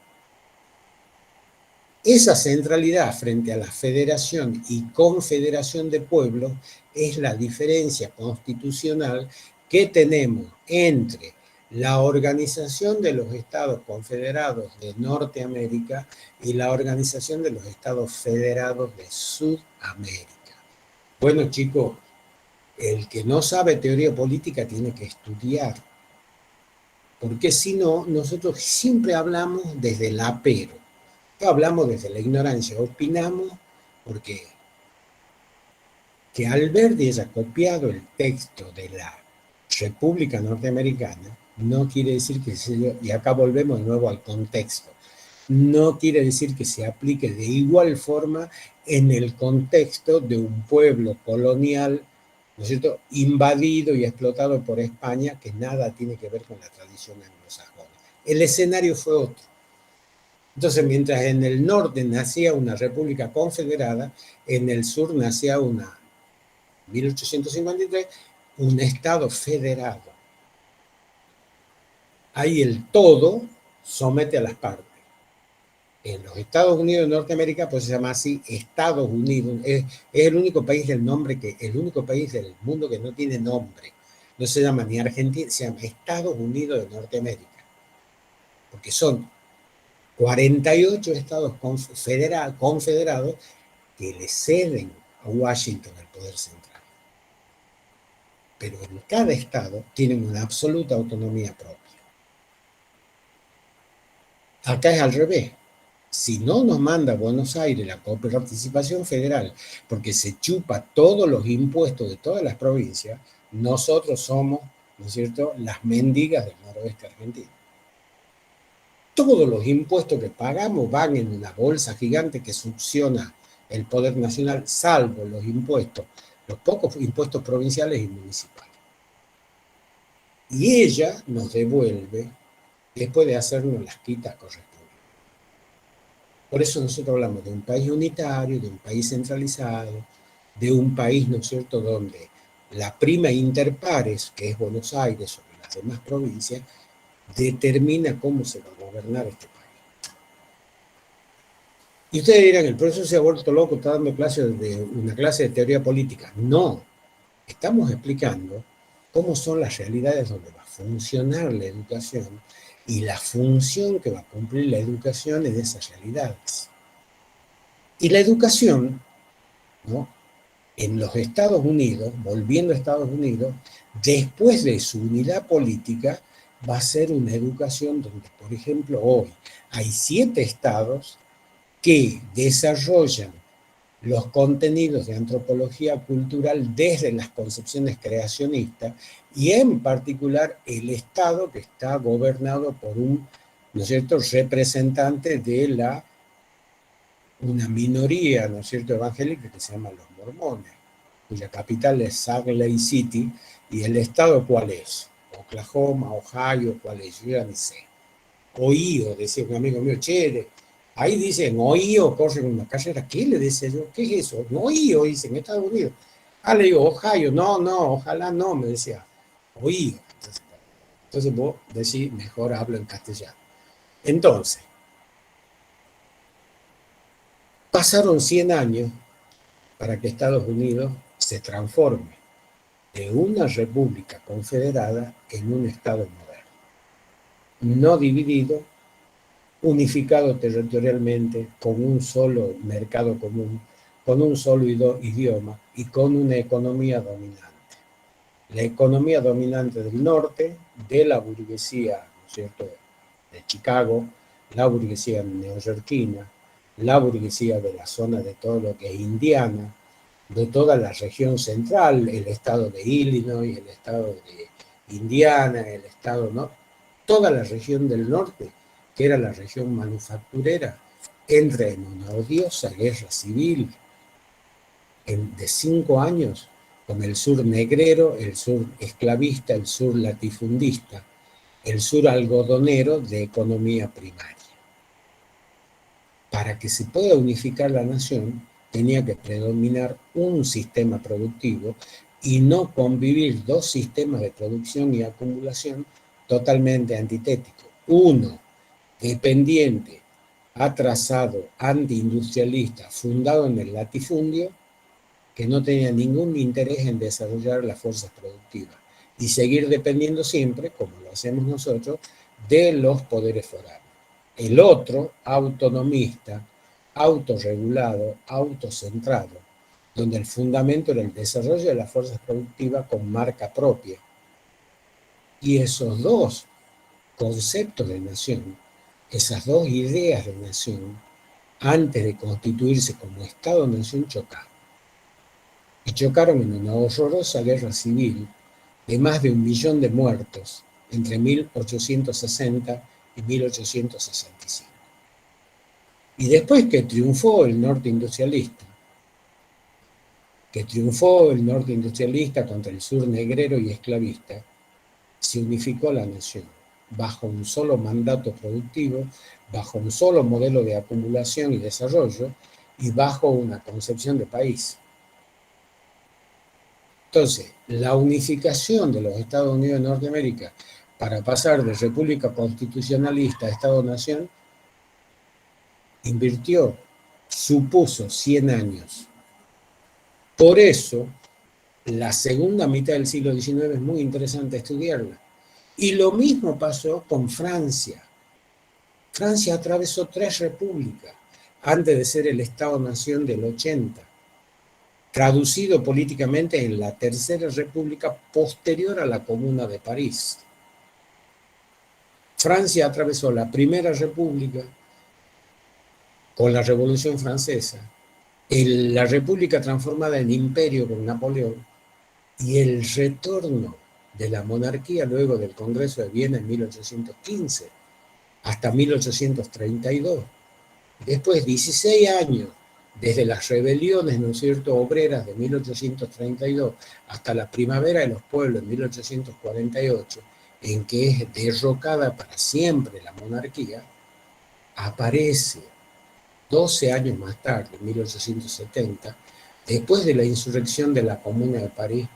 Esa centralidad frente a la federación y confederación de pueblos es la diferencia constitucional que tenemos entre la Organización de los Estados Confederados de Norteamérica y la Organización de los Estados Federados de Sudamérica. Bueno, chicos, el que no sabe teoría política tiene que estudiar, porque si no, nosotros siempre hablamos desde el apero. Hablamos desde la ignorancia, opinamos porque que Alberti haya copiado el texto de la República Norteamericana no quiere decir que y acá volvemos de nuevo al contexto, no quiere decir que se aplique de igual forma en el contexto de un pueblo colonial, ¿no es cierto?, invadido y explotado por España, que nada tiene que ver con la tradición anglosajona. El escenario fue otro. Entonces, mientras en el norte nacía una república confederada, en el sur nacía 1853, un estado federado. Ahí el todo somete a las partes. En los Estados Unidos de Norteamérica, pues se llama así Estados Unidos. Es el único país del el único país del mundo que no tiene nombre. No se llama ni Argentina, se llama Estados Unidos de Norteamérica. Porque son 48 estados confederados que le ceden a Washington el poder central. Pero en cada estado tienen una absoluta autonomía propia. Acá es al revés. Si no nos manda Buenos Aires la coparticipación federal, porque se chupa todos los impuestos de todas las provincias, nosotros somos, ¿no es cierto?, las mendigas del noroeste argentino. Todos los impuestos que pagamos van en una bolsa gigante que succiona el poder nacional, salvo los impuestos, los pocos impuestos provinciales y municipales. Y ella nos devuelve después de hacernos las quitas correspondientes. Por eso nosotros hablamos de un país unitario, de un país centralizado, de un país, ¿no es cierto?, donde la prima inter pares, que es Buenos Aires sobre las demás provincias, determina cómo se va a gobernar este país. Y ustedes dirán, el profesor se ha vuelto loco, está dando una clase de teoría política. No, estamos explicando cómo son las realidades donde va a funcionar la educación y la función que va a cumplir la educación en esas realidades. Y la educación, ¿no?, en los Estados Unidos, volviendo a Estados Unidos, después de su unidad política, va a ser una educación donde, por ejemplo, hoy hay 7 estados que desarrollan los contenidos de antropología cultural desde las concepciones creacionistas, y en particular el Estado que está gobernado por un, ¿no es cierto?, representante de una minoría, ¿no es cierto?, evangélica, que se llama los mormones, cuya capital es Salt Lake City. ¿Y el Estado cuál es? Oklahoma, Ohio, ¿cuál es? Yo ya ni sé. Ohío, decía un amigo mío, che, ahí dicen Ohío, corren una carrera. ¿Qué le decía yo? ¿Qué es eso? No, Ohío, dicen, en Estados Unidos. Ah, le digo, Ohio, no, no, ojalá no, me decía, Ohío. Entonces vos decís, mejor hablo en castellano. Entonces, pasaron 100 años para que Estados Unidos se transforme de una república confederada en un Estado moderno, no dividido, unificado territorialmente, con un solo mercado común, con un solo idioma y con una economía dominante. La economía dominante del norte, de la burguesía, ¿no es cierto?, de Chicago, la burguesía neoyorquina, la burguesía de la zona de todo lo que es Indiana, de toda la región central, el estado de Illinois, el estado de Indiana, el estado, ¿no? Toda la región del norte, que era la región manufacturera, entra en una odiosa guerra civil de 5 años con el sur negrero, el sur esclavista, el sur latifundista, el sur algodonero de economía primaria. Para que se pueda unificar la nación, tenía que predominar un sistema productivo y no convivir dos sistemas de producción y acumulación totalmente antitéticos. Uno, dependiente, atrasado, antiindustrialista, fundado en el latifundio, que no tenía ningún interés en desarrollar las fuerzas productivas y seguir dependiendo siempre, como lo hacemos nosotros, de los poderes foráneos. El otro, autonomista, autorregulado, autocentrado, donde el fundamento era el desarrollo de las fuerzas productivas con marca propia. Y esos dos conceptos de nación, esas dos ideas de nación, antes de constituirse como Estado-nación, chocaron. Y chocaron en una horrorosa guerra civil de más de 1 millón de muertos entre 1860 y 1865. Y después que triunfó el norte industrialista, contra el sur negrero y esclavista, se unificó la nación bajo un solo mandato productivo, bajo un solo modelo de acumulación y desarrollo y bajo una concepción de país. Entonces, la unificación de los Estados Unidos de Norteamérica para pasar de república constitucionalista a Estado-nación supuso 100 años. Por eso, la segunda mitad del siglo XIX es muy interesante estudiarla. Y lo mismo pasó con Francia. Francia atravesó 3 repúblicas antes de ser el Estado-nación del 80, traducido políticamente en la Tercera República posterior a la Comuna de París. Francia atravesó la Primera República con la Revolución Francesa, la República transformada en imperio con Napoleón y el retorno de la monarquía luego del Congreso de Viena en 1815 hasta 1832. Después, 16 años, desde las rebeliones, ¿no es cierto?, obreras de 1832 hasta la primavera de los pueblos en 1848, en que es derrocada para siempre la monarquía, aparece 12 años más tarde, en 1870, después de la insurrección de la Comuna de París,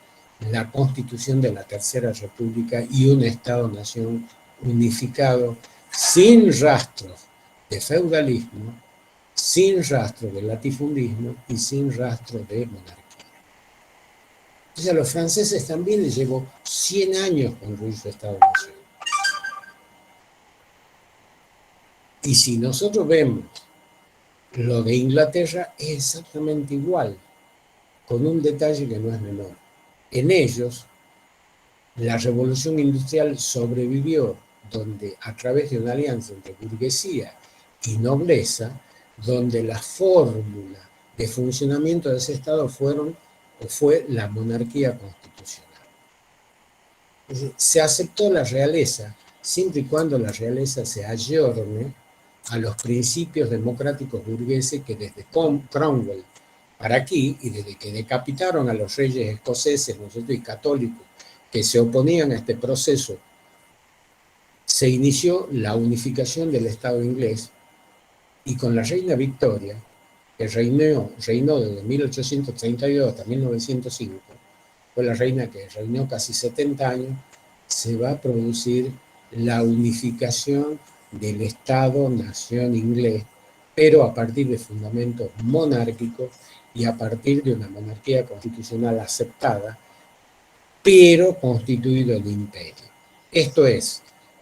la constitución de la Tercera República y un Estado-nación unificado sin rastros de feudalismo, sin rastro de latifundismo y sin rastro de monarquía. Entonces a los franceses también les llevó 100 años construir su Estado-nación. Y si nosotros vemos lo de Inglaterra, es exactamente igual, con un detalle que no es menor. En ellos, la revolución industrial sobrevivió, donde a través de una alianza entre burguesía y nobleza, donde la fórmula de funcionamiento de ese Estado fue la monarquía constitucional. Es decir, se aceptó la realeza, siempre y cuando la realeza se ayorne a los principios democráticos burgueses que desde Cromwell para aquí, y desde que decapitaron a los reyes escoceses, ¿no es cierto?, y católicos, que se oponían a este proceso se inició la unificación del Estado inglés y con la reina Victoria, que reinó desde 1832 hasta 1905, fue la reina que reinó casi 70 años, se va a producir la unificación del Estado-nación inglés, pero a partir de fundamentos monárquicos y a partir de una monarquía constitucional aceptada, pero constituido el imperio. Esto es,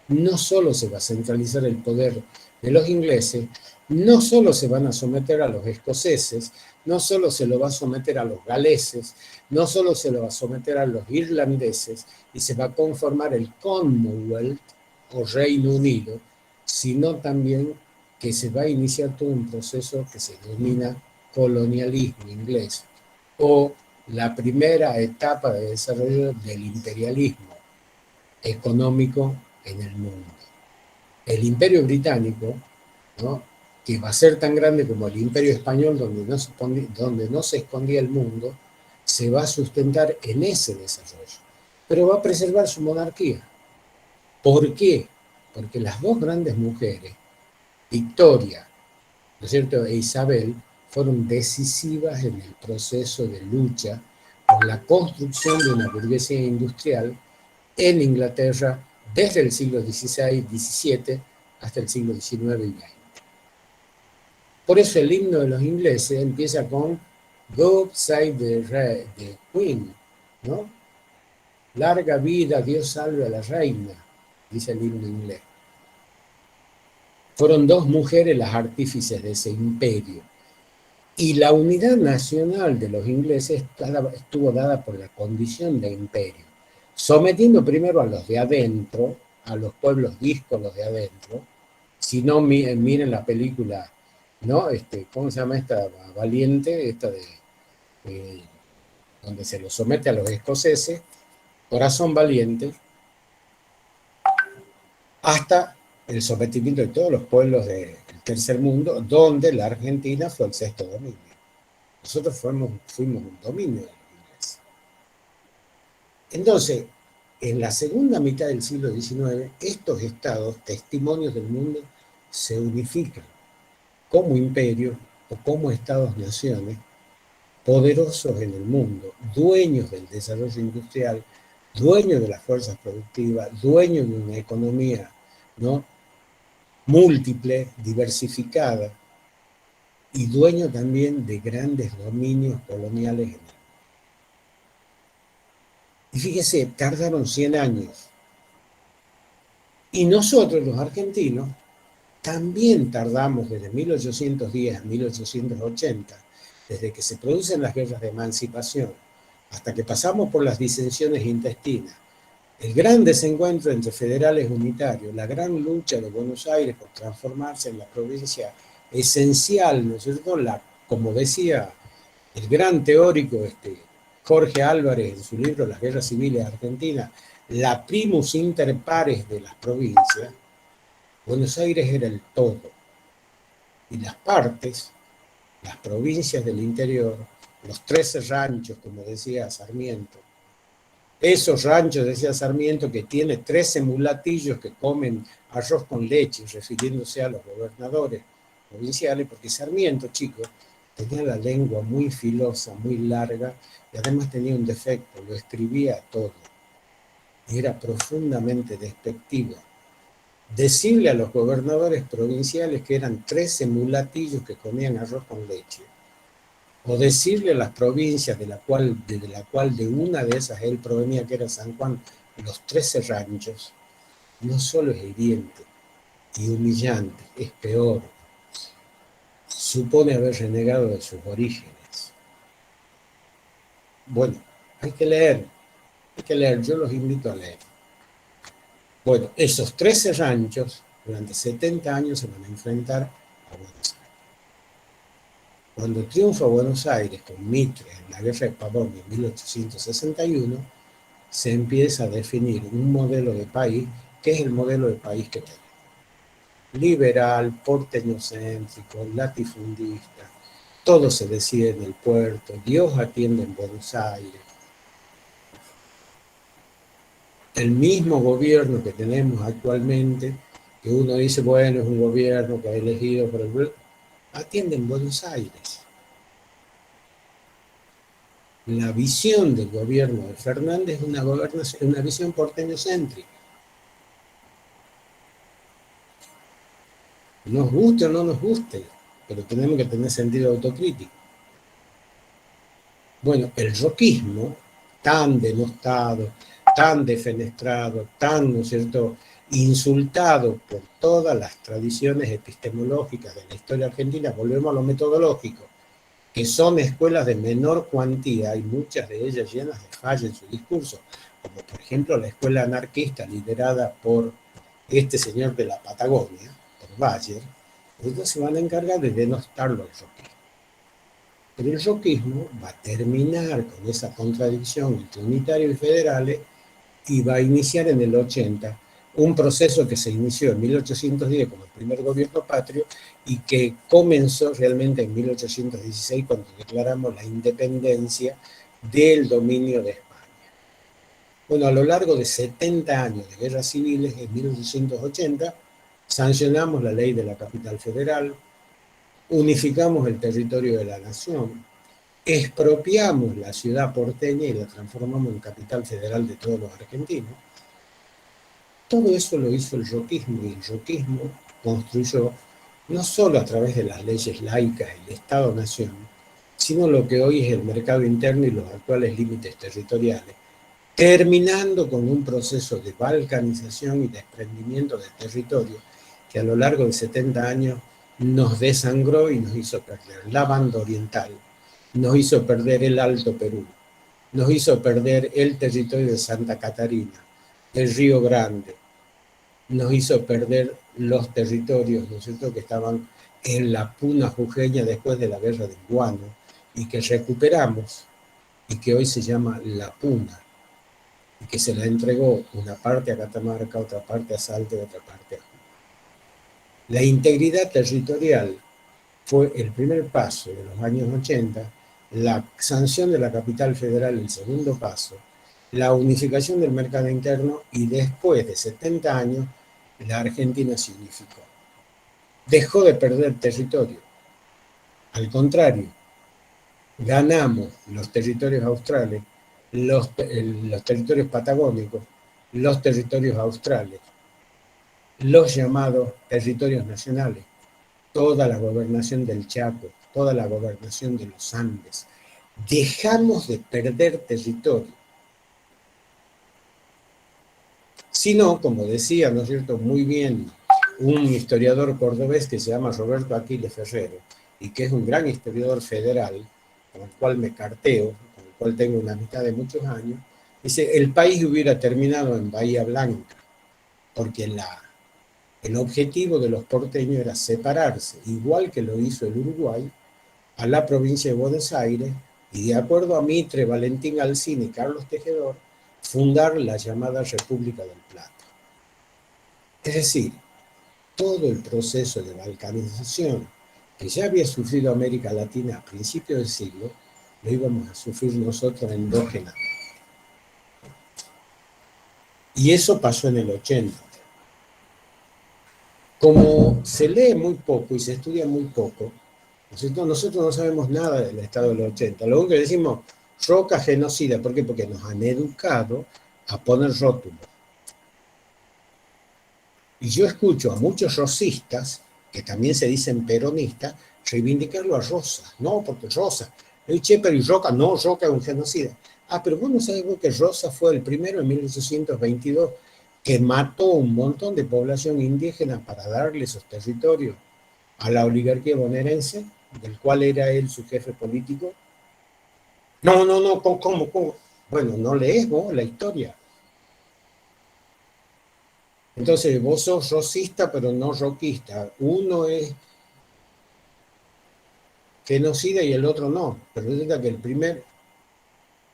no solo se va a centralizar el poder de los ingleses, no solo se van a someter a los escoceses, no solo se lo va a someter a los galeses, no solo se lo va a someter a los irlandeses y se va a conformar el Commonwealth o Reino Unido, sino también que se va a iniciar todo un proceso que se denomina colonialismo inglés o la primera etapa de desarrollo del imperialismo económico en el mundo. El imperio británico, ¿no?, que va a ser tan grande como el imperio español, donde no se escondía el mundo, se va a sustentar en ese desarrollo, pero va a preservar su monarquía. ¿Por qué? Porque las dos grandes mujeres, Victoria, ¿no es cierto?, e Isabel, fueron decisivas en el proceso de lucha por la construcción de una burguesía industrial en Inglaterra desde el siglo XVI-XVII hasta el siglo XIX y XX. Por eso el himno de los ingleses empieza con God save the Queen, ¿no? Larga vida, Dios salve a la reina, dice el himno inglés. Fueron dos mujeres las artífices de ese imperio. Y la unidad nacional de los ingleses estuvo dada por la condición de imperio, sometiendo primero a los de adentro, a los pueblos díscolos de adentro. Si no, miren la película, ¿no? ¿Cómo se llama esta? Valiente, donde se lo somete a los escoceses, Corazón Valiente, hasta el sometimiento de todos los pueblos del tercer mundo, donde la Argentina fue el sexto dominio. Nosotros fuimos un dominio de los ingleses. Entonces, en la segunda mitad del siglo XIX, estos estados, testimonios del mundo, se unifican como imperio o como estados-naciones, poderosos en el mundo, dueños del desarrollo industrial, dueños de las fuerzas productivas, dueños de una economía, ¿no?, múltiple, diversificada, y dueño también de grandes dominios coloniales en el mundo. Y fíjese, tardaron 100 años. Y nosotros, los argentinos, también tardamos desde 1810 a 1880, desde que se producen las guerras de emancipación, hasta que pasamos por las disensiones intestinas, el gran desencuentro entre federales unitarios, la gran lucha de Buenos Aires por transformarse en la provincia esencial, ¿no es cierto?, como decía el gran teórico Jorge Álvarez en su libro Las Guerras Civiles Argentinas, la primus inter pares de las provincias. Buenos Aires era el todo, y las partes, las provincias del interior, los 13 ranchos, como decía Sarmiento, esos ranchos, decía Sarmiento, que tiene 13 mulatillos que comen arroz con leche, refiriéndose a los gobernadores provinciales, porque Sarmiento, chicos, tenía la lengua muy filosa, muy larga, y además tenía un defecto, lo escribía todo. Y era profundamente despectivo. Decirle a los gobernadores provinciales que eran 13 mulatillos que comían arroz con leche, o decirle a las provincias de la cual de una de esas él provenía, que era San Juan, los 13 ranchos, no solo es hiriente y humillante, es peor. Supone haber renegado de sus orígenes. Bueno, hay que leer, yo los invito a leer. Bueno, esos 13 ranchos durante 70 años se van a enfrentar a Buenos Aires. Cuando triunfa Buenos Aires con Mitre en la Guerra de Pavón en 1861, se empieza a definir un modelo de país, que es el modelo de país que tenemos. Liberal, porteñocéntrico, latifundista, todo se decide en el puerto, Dios atiende en Buenos Aires. el mismo gobierno que tenemos actualmente, que uno dice, bueno, es un gobierno que ha elegido por el... atiende en Buenos Aires. La visión del gobierno de Fernández es una visión porteño-céntrica. Nos guste o no nos guste, pero tenemos que tener sentido autocrítico. Bueno, el roquismo, tan denostado, tan defenestrado, tan, ¿no es cierto?, insultado por todas las tradiciones epistemológicas de la historia argentina, volvemos a lo metodológico, que son escuelas de menor cuantía y muchas de ellas llenas de fallas en su discurso, como por ejemplo la escuela anarquista liderada por este señor de la Patagonia, por Bayer. Ellos se van a encargar de denostarlo al roquismo. Pero el roquismo va a terminar con esa contradicción entre unitarios y federales y va a iniciar en el 80 un proceso que se inició en 1810 como el primer gobierno patrio y que comenzó realmente en 1816 cuando declaramos la independencia del dominio de España. Bueno, a lo largo de 70 años de guerras civiles, en 1880 sancionamos la ley de la capital federal, unificamos el territorio de la nación, expropiamos la ciudad porteña y la transformamos en capital federal de todos los argentinos. Todo eso lo hizo el roquismo, y el roquismo construyó no solo a través de las leyes laicas, el Estado-Nación, sino lo que hoy es el mercado interno y los actuales límites territoriales, terminando con un proceso de balcanización y desprendimiento del territorio que a lo largo de 70 años nos desangró y nos hizo perder la banda oriental, nos hizo perder el Alto Perú, nos hizo perder el territorio de Santa Catarina, el Río Grande, nos hizo perder los territorios, ¿no es cierto?, que estaban en la puna jujeña después de la guerra del Guano y que recuperamos y que hoy se llama la puna y que se la entregó una parte a Catamarca, otra parte a Salta y otra parte a Jujuy. La integridad territorial fue el primer paso de los años 80, la sanción de la capital federal el segundo paso, la unificación del mercado interno y después de 70 años la Argentina se unificó. Dejó de perder territorio. Al contrario, ganamos los territorios australes, los territorios patagónicos, los territorios australes, los llamados territorios nacionales, toda la gobernación del Chaco, toda la gobernación de los Andes. Dejamos de perder territorio. Si no, como decía, ¿no es cierto?, muy bien un historiador cordobés que se llama Roberto Aquiles Ferrero, y que es un gran historiador federal, con el cual me carteo, con el cual tengo una amistad de muchos años, dice, el país hubiera terminado en Bahía Blanca, porque el objetivo de los porteños era separarse, igual que lo hizo el Uruguay, a la provincia de Buenos Aires, y de acuerdo a Mitre, Valentín Alsina y Carlos Tejedor, fundar la llamada República del Plata. Es decir, todo el proceso de balcanización que ya había sufrido América Latina a principios del siglo, lo íbamos a sufrir nosotros endógenamente. Y eso pasó en el 80. Como se lee muy poco y se estudia muy poco, nosotros no sabemos nada del Estado de los 80. Lo único que decimos, Roca genocida. ¿Por qué? Porque nos han educado a poner rótulos. Y yo escucho a muchos rosistas, que también se dicen peronistas, reivindicarlo a Rosa. No, porque Rosa. Che, pero ¿y Roca? No, Roca es un genocida. Ah, pero vos no sabés que Rosa fue el primero en 1822 que mató un montón de población indígena para darle esos territorios a la oligarquía bonaerense, del cual era él su jefe político. No, ¿cómo? Bueno, no lees vos la historia. Entonces, vos sos rosista, pero no roquista. Uno es genocida y el otro no. Pero resulta que el primer...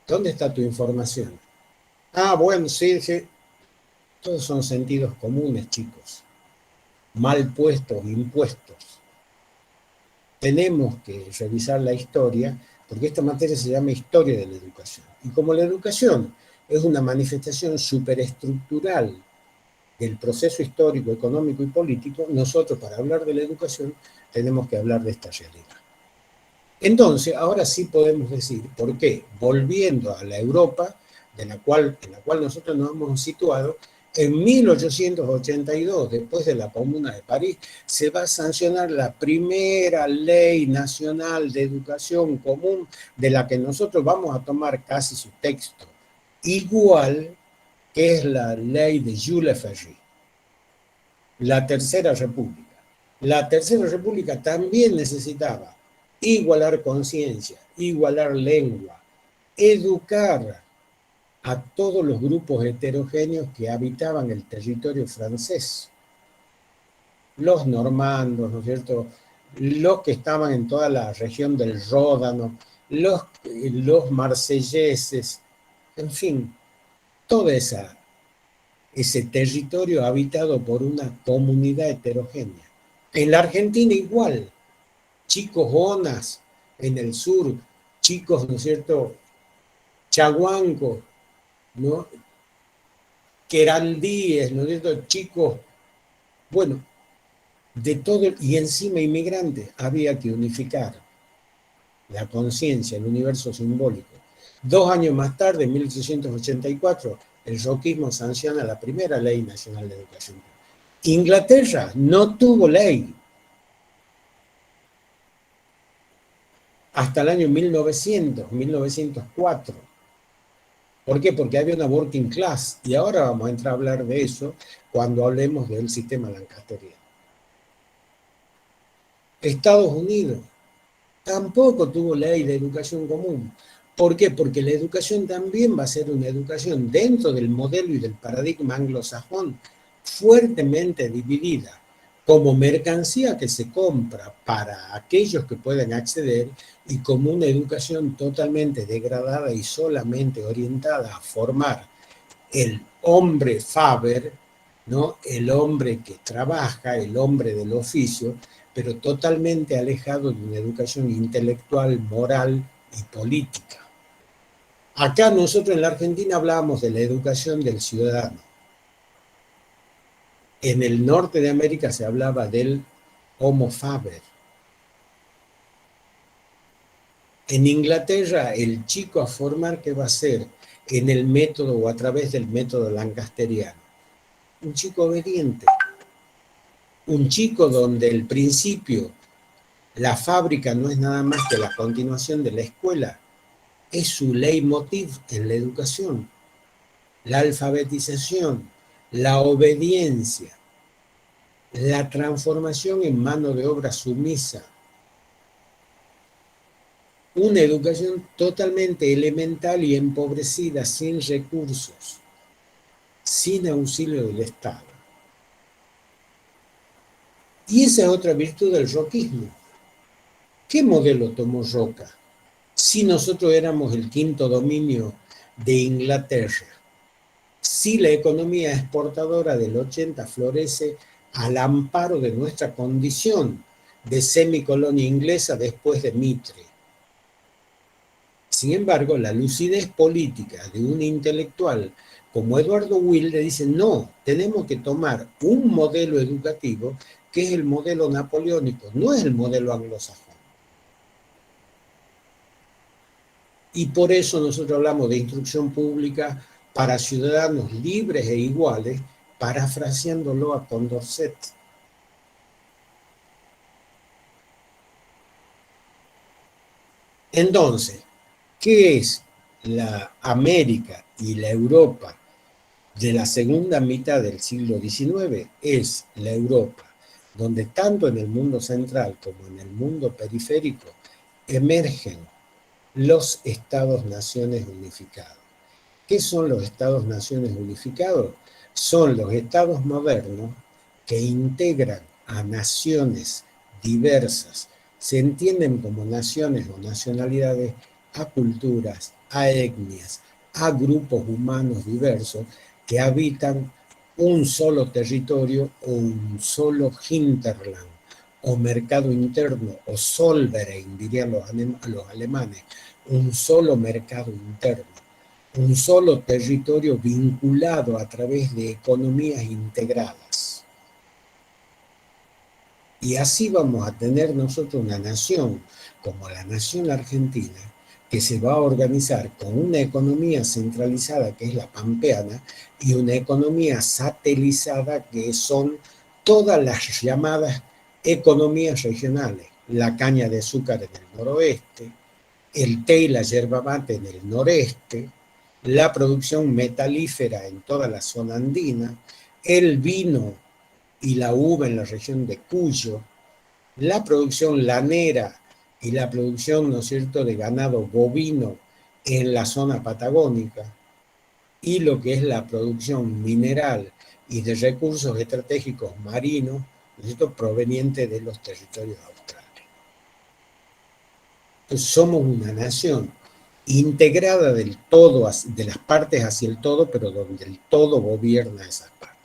¿Dónde está tu información? Ah, bueno, sí. Todos son sentidos comunes, chicos. Mal puestos, impuestos. Tenemos que revisar la historia, porque esta materia se llama Historia de la Educación. Y como la educación es una manifestación superestructural del proceso histórico, económico y político. Nosotros, para hablar de la educación, tenemos que hablar de esta realidad. Entonces, ahora sí podemos decir por qué, volviendo a la Europa en la cual nosotros nos hemos situado, en 1882, después de la Comuna de París, se va a sancionar la primera ley nacional de educación común, de la que nosotros vamos a tomar casi su texto, igual que es la ley de Jules Ferry, la Tercera República. La Tercera República también necesitaba igualar conciencia, igualar lengua, educar a todos los grupos heterogéneos que habitaban el territorio francés. Los normandos, ¿no es cierto? Los que estaban en toda la región del Ródano, los marselleses, en fin, todo ese territorio habitado por una comunidad heterogénea. En la Argentina igual, chicos onas en el sur, chicos, ¿no es cierto?, chaguancos, ¿no?, querandíes, ¿no es cierto?, chicos, bueno, de todo, y encima inmigrantes. Había que unificar la conciencia, el universo simbólico. 2 años más tarde, en 1884, el roquismo sanciona la primera ley nacional de educación. Inglaterra no tuvo ley hasta el año 1904. ¿Por qué? Porque había una working class, y ahora vamos a entrar a hablar de eso cuando hablemos del sistema lancasteriano. Estados Unidos tampoco tuvo ley de educación común. ¿Por qué? Porque la educación también va a ser una educación dentro del modelo y del paradigma anglosajón fuertemente dividida, como mercancía que se compra para aquellos que pueden acceder y como una educación totalmente degradada y solamente orientada a formar el hombre Faber, ¿no?, el hombre que trabaja, el hombre del oficio, pero totalmente alejado de una educación intelectual, moral y política. Acá nosotros en la Argentina hablábamos de la educación del ciudadano. En el norte de América se hablaba del Homo Faber. En Inglaterra, el chico a formar, ¿qué va a ser? En el método o a través del método lancasteriano. Un chico obediente. Un chico donde el principio, la fábrica, no es nada más que la continuación de la escuela. Es su leitmotiv en la educación. La alfabetización, la obediencia, la transformación en mano de obra sumisa. Una educación totalmente elemental y empobrecida, sin recursos, sin auxilio del Estado. Y esa es otra virtud del roquismo. ¿Qué modelo tomó Roca? Si nosotros éramos el quinto dominio de Inglaterra, si la economía exportadora del 80 florece al amparo de nuestra condición de semicolonia inglesa después de Mitre. Sin embargo, la lucidez política de un intelectual como Eduardo Wilde dice, no, tenemos que tomar un modelo educativo que es el modelo napoleónico, no es el modelo anglosajón. Y por eso nosotros hablamos de instrucción pública para ciudadanos libres e iguales, parafraseándolo a Condorcet. Entonces, ¿qué es la América y la Europa de la segunda mitad del siglo XIX? Es la Europa donde tanto en el mundo central como en el mundo periférico emergen los estados-naciones unificados. ¿Qué son los estados-naciones unificados? Son los estados modernos que integran a naciones diversas, se entienden como naciones o nacionalidades, a culturas, a etnias, a grupos humanos diversos que habitan un solo territorio o un solo hinterland, o mercado interno, o Zollverein, dirían los alemanes, un solo mercado interno. un solo territorio vinculado a través de economías integradas. Y así vamos a tener nosotros una nación como la nación argentina, que se va a organizar con una economía centralizada que es la pampeana y una economía satelizada que son todas las llamadas economías regionales. La caña de azúcar en el noroeste, el té y la yerba mate en el noreste, la producción metalífera en toda la zona andina, el vino y la uva en la región de Cuyo, la producción lanera y la producción, ¿no es cierto?, de ganado bovino en la zona patagónica, y lo que es la producción mineral y de recursos estratégicos marinos, ¿no es cierto?, proveniente de los territorios australes. Entonces somos una nación integrada del todo, de las partes hacia el todo, pero donde el todo gobierna esas partes.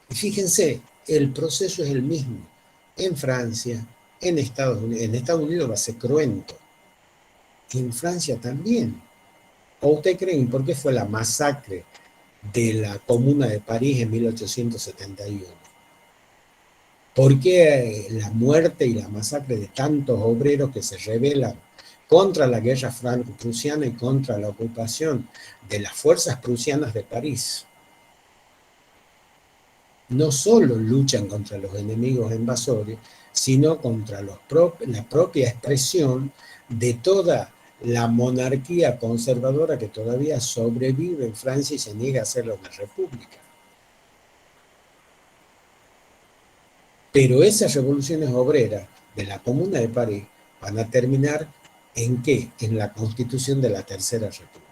Y fíjense, el proceso es el mismo en Francia, en Estados Unidos. En Estados Unidos va a ser cruento, y en Francia también. ¿O ustedes creen por qué fue la masacre de la Comuna de París en 1871? ¿Por qué la muerte y la masacre de tantos obreros que se rebelan contra la guerra franco-prusiana y contra la ocupación de las fuerzas prusianas de París? No solo luchan contra los enemigos invasores, sino contra la propia expresión de toda la monarquía conservadora que todavía sobrevive en Francia y se niega a hacerla una república. Pero esas revoluciones obreras de la Comuna de París van a terminar ¿en qué? En la constitución de la Tercera República.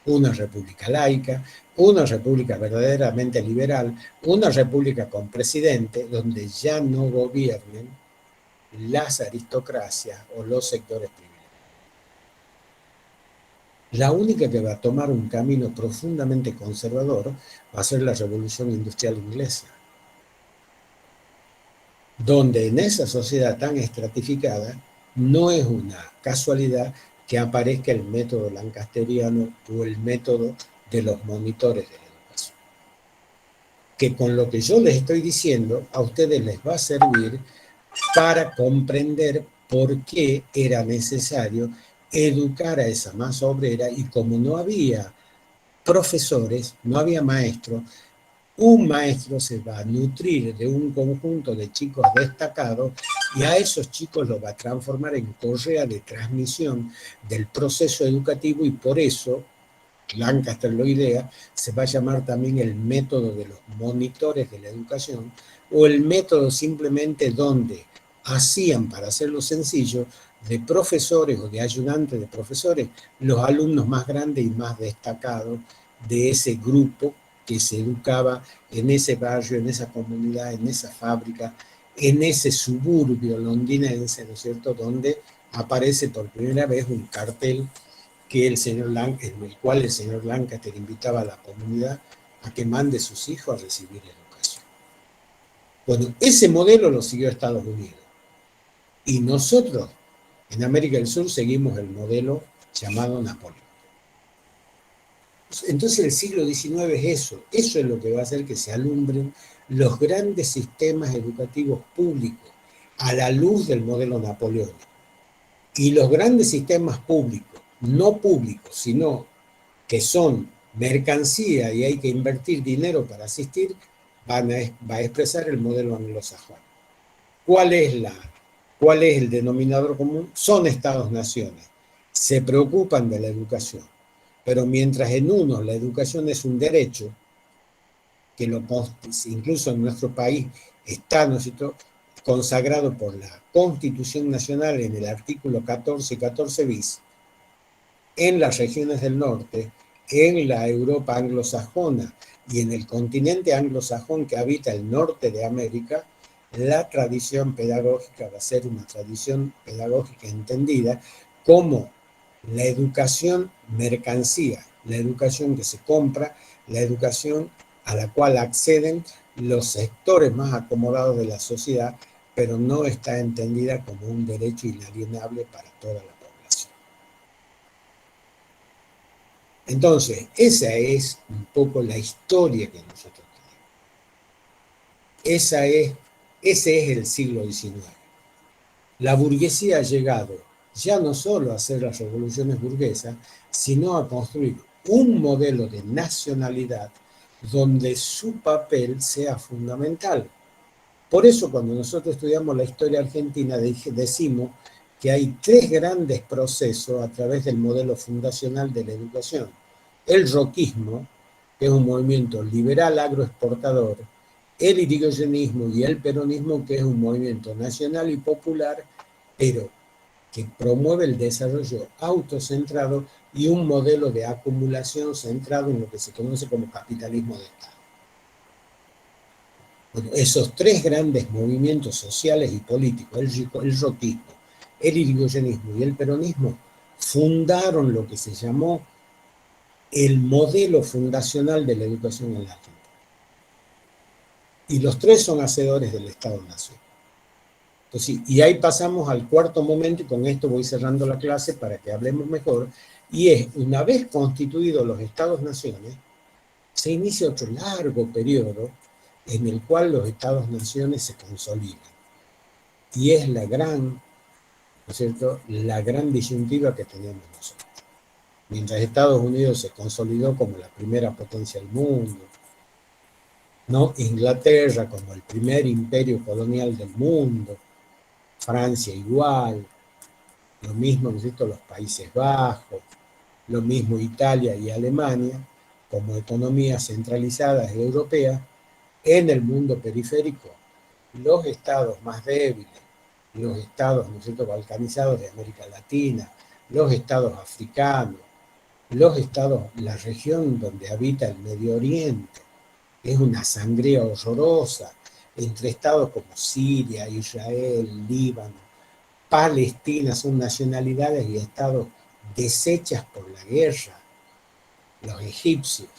Una república laica, una república verdaderamente liberal, una república con presidente donde ya no gobiernen las aristocracias o los sectores privilegiados. La única que va a tomar un camino profundamente conservador va a ser la revolución industrial inglesa, donde en esa sociedad tan estratificada no es una casualidad que aparezca el método lancasteriano o el método de los monitores de la educación. Que con lo que yo les estoy diciendo a ustedes les va a servir para comprender por qué era necesario educar a esa masa obrera, y como no había profesores, no había maestros, un maestro se va a nutrir de un conjunto de chicos destacados y a esos chicos los va a transformar en correa de transmisión del proceso educativo, y por eso Lancaster lo idea, se va a llamar también el método de los monitores de la educación, o el método simplemente donde hacían, para hacerlo sencillo, de profesores o de ayudantes de profesores, los alumnos más grandes y más destacados de ese grupo que se educaba en ese barrio, en esa comunidad, en esa fábrica, en ese suburbio londinense, ¿no es cierto?, donde aparece por primera vez un cartel que en el cual el señor Lancaster invitaba a la comunidad a que mande sus hijos a recibir educación. Bueno, ese modelo lo siguió Estados Unidos. Y nosotros, en América del Sur, seguimos el modelo llamado Napoleón. Entonces el siglo XIX es eso es lo que va a hacer que se alumbren los grandes sistemas educativos públicos a la luz del modelo napoleónico. Y los grandes sistemas públicos, no públicos, sino que son mercancía y hay que invertir dinero para asistir, va a expresar el modelo anglosajón. ¿Cuál es el denominador común? Son estados-naciones. Se preocupan de la educación, pero mientras en unos la educación es un derecho, que incluso en nuestro país está, ¿no es cierto?, consagrado por la Constitución Nacional en el artículo 14 y 14 bis, en las regiones del norte, en la Europa anglosajona y en el continente anglosajón que habita el norte de América, la tradición pedagógica va a ser una tradición pedagógica entendida como la educación mercancía, la educación que se compra, la educación a la cual acceden los sectores más acomodados de la sociedad, pero no está entendida como un derecho inalienable para toda la población. Entonces, esa es un poco la historia que nosotros tenemos. Ese es el siglo XIX. La burguesía ha llegado ya no solo a hacer las revoluciones burguesas, sino a construir un modelo de nacionalidad donde su papel sea fundamental. Por eso cuando nosotros estudiamos la historia argentina decimos que hay tres grandes procesos a través del modelo fundacional de la educación. El roquismo, que es un movimiento liberal agroexportador, el irigoyenismo y el peronismo, que es un movimiento nacional y popular, pero que promueve el desarrollo autocentrado y un modelo de acumulación centrado en lo que se conoce como capitalismo de Estado. Bueno, esos tres grandes movimientos sociales y políticos, el roquismo, el irigoyenismo y el peronismo, fundaron lo que se llamó el modelo fundacional de la educación en la Argentina. Y los tres son hacedores del Estado-Nación. Entonces, y ahí pasamos al cuarto momento, y con esto voy cerrando la clase para que hablemos mejor, y es, una vez constituidos los Estados-Naciones, se inicia otro largo periodo en el cual los Estados-Naciones se consolidan. Y es la gran, ¿no es cierto?, la gran disyuntiva que tenemos nosotros. Mientras Estados Unidos se consolidó como la primera potencia del mundo, ¿no? Inglaterra como el primer imperio colonial del mundo, Francia igual, lo mismo, ¿no es cierto?, los Países Bajos, lo mismo Italia y Alemania, como economías centralizadas europeas, en el mundo periférico, los estados más débiles, los estados, ¿no es cierto?, balcanizados de América Latina, los estados africanos, los estados, la región donde habita el Medio Oriente, es una sangría horrorosa, entre estados como Siria, Israel, Líbano, Palestina, son nacionalidades y estados deshechas por la guerra, los egipcios,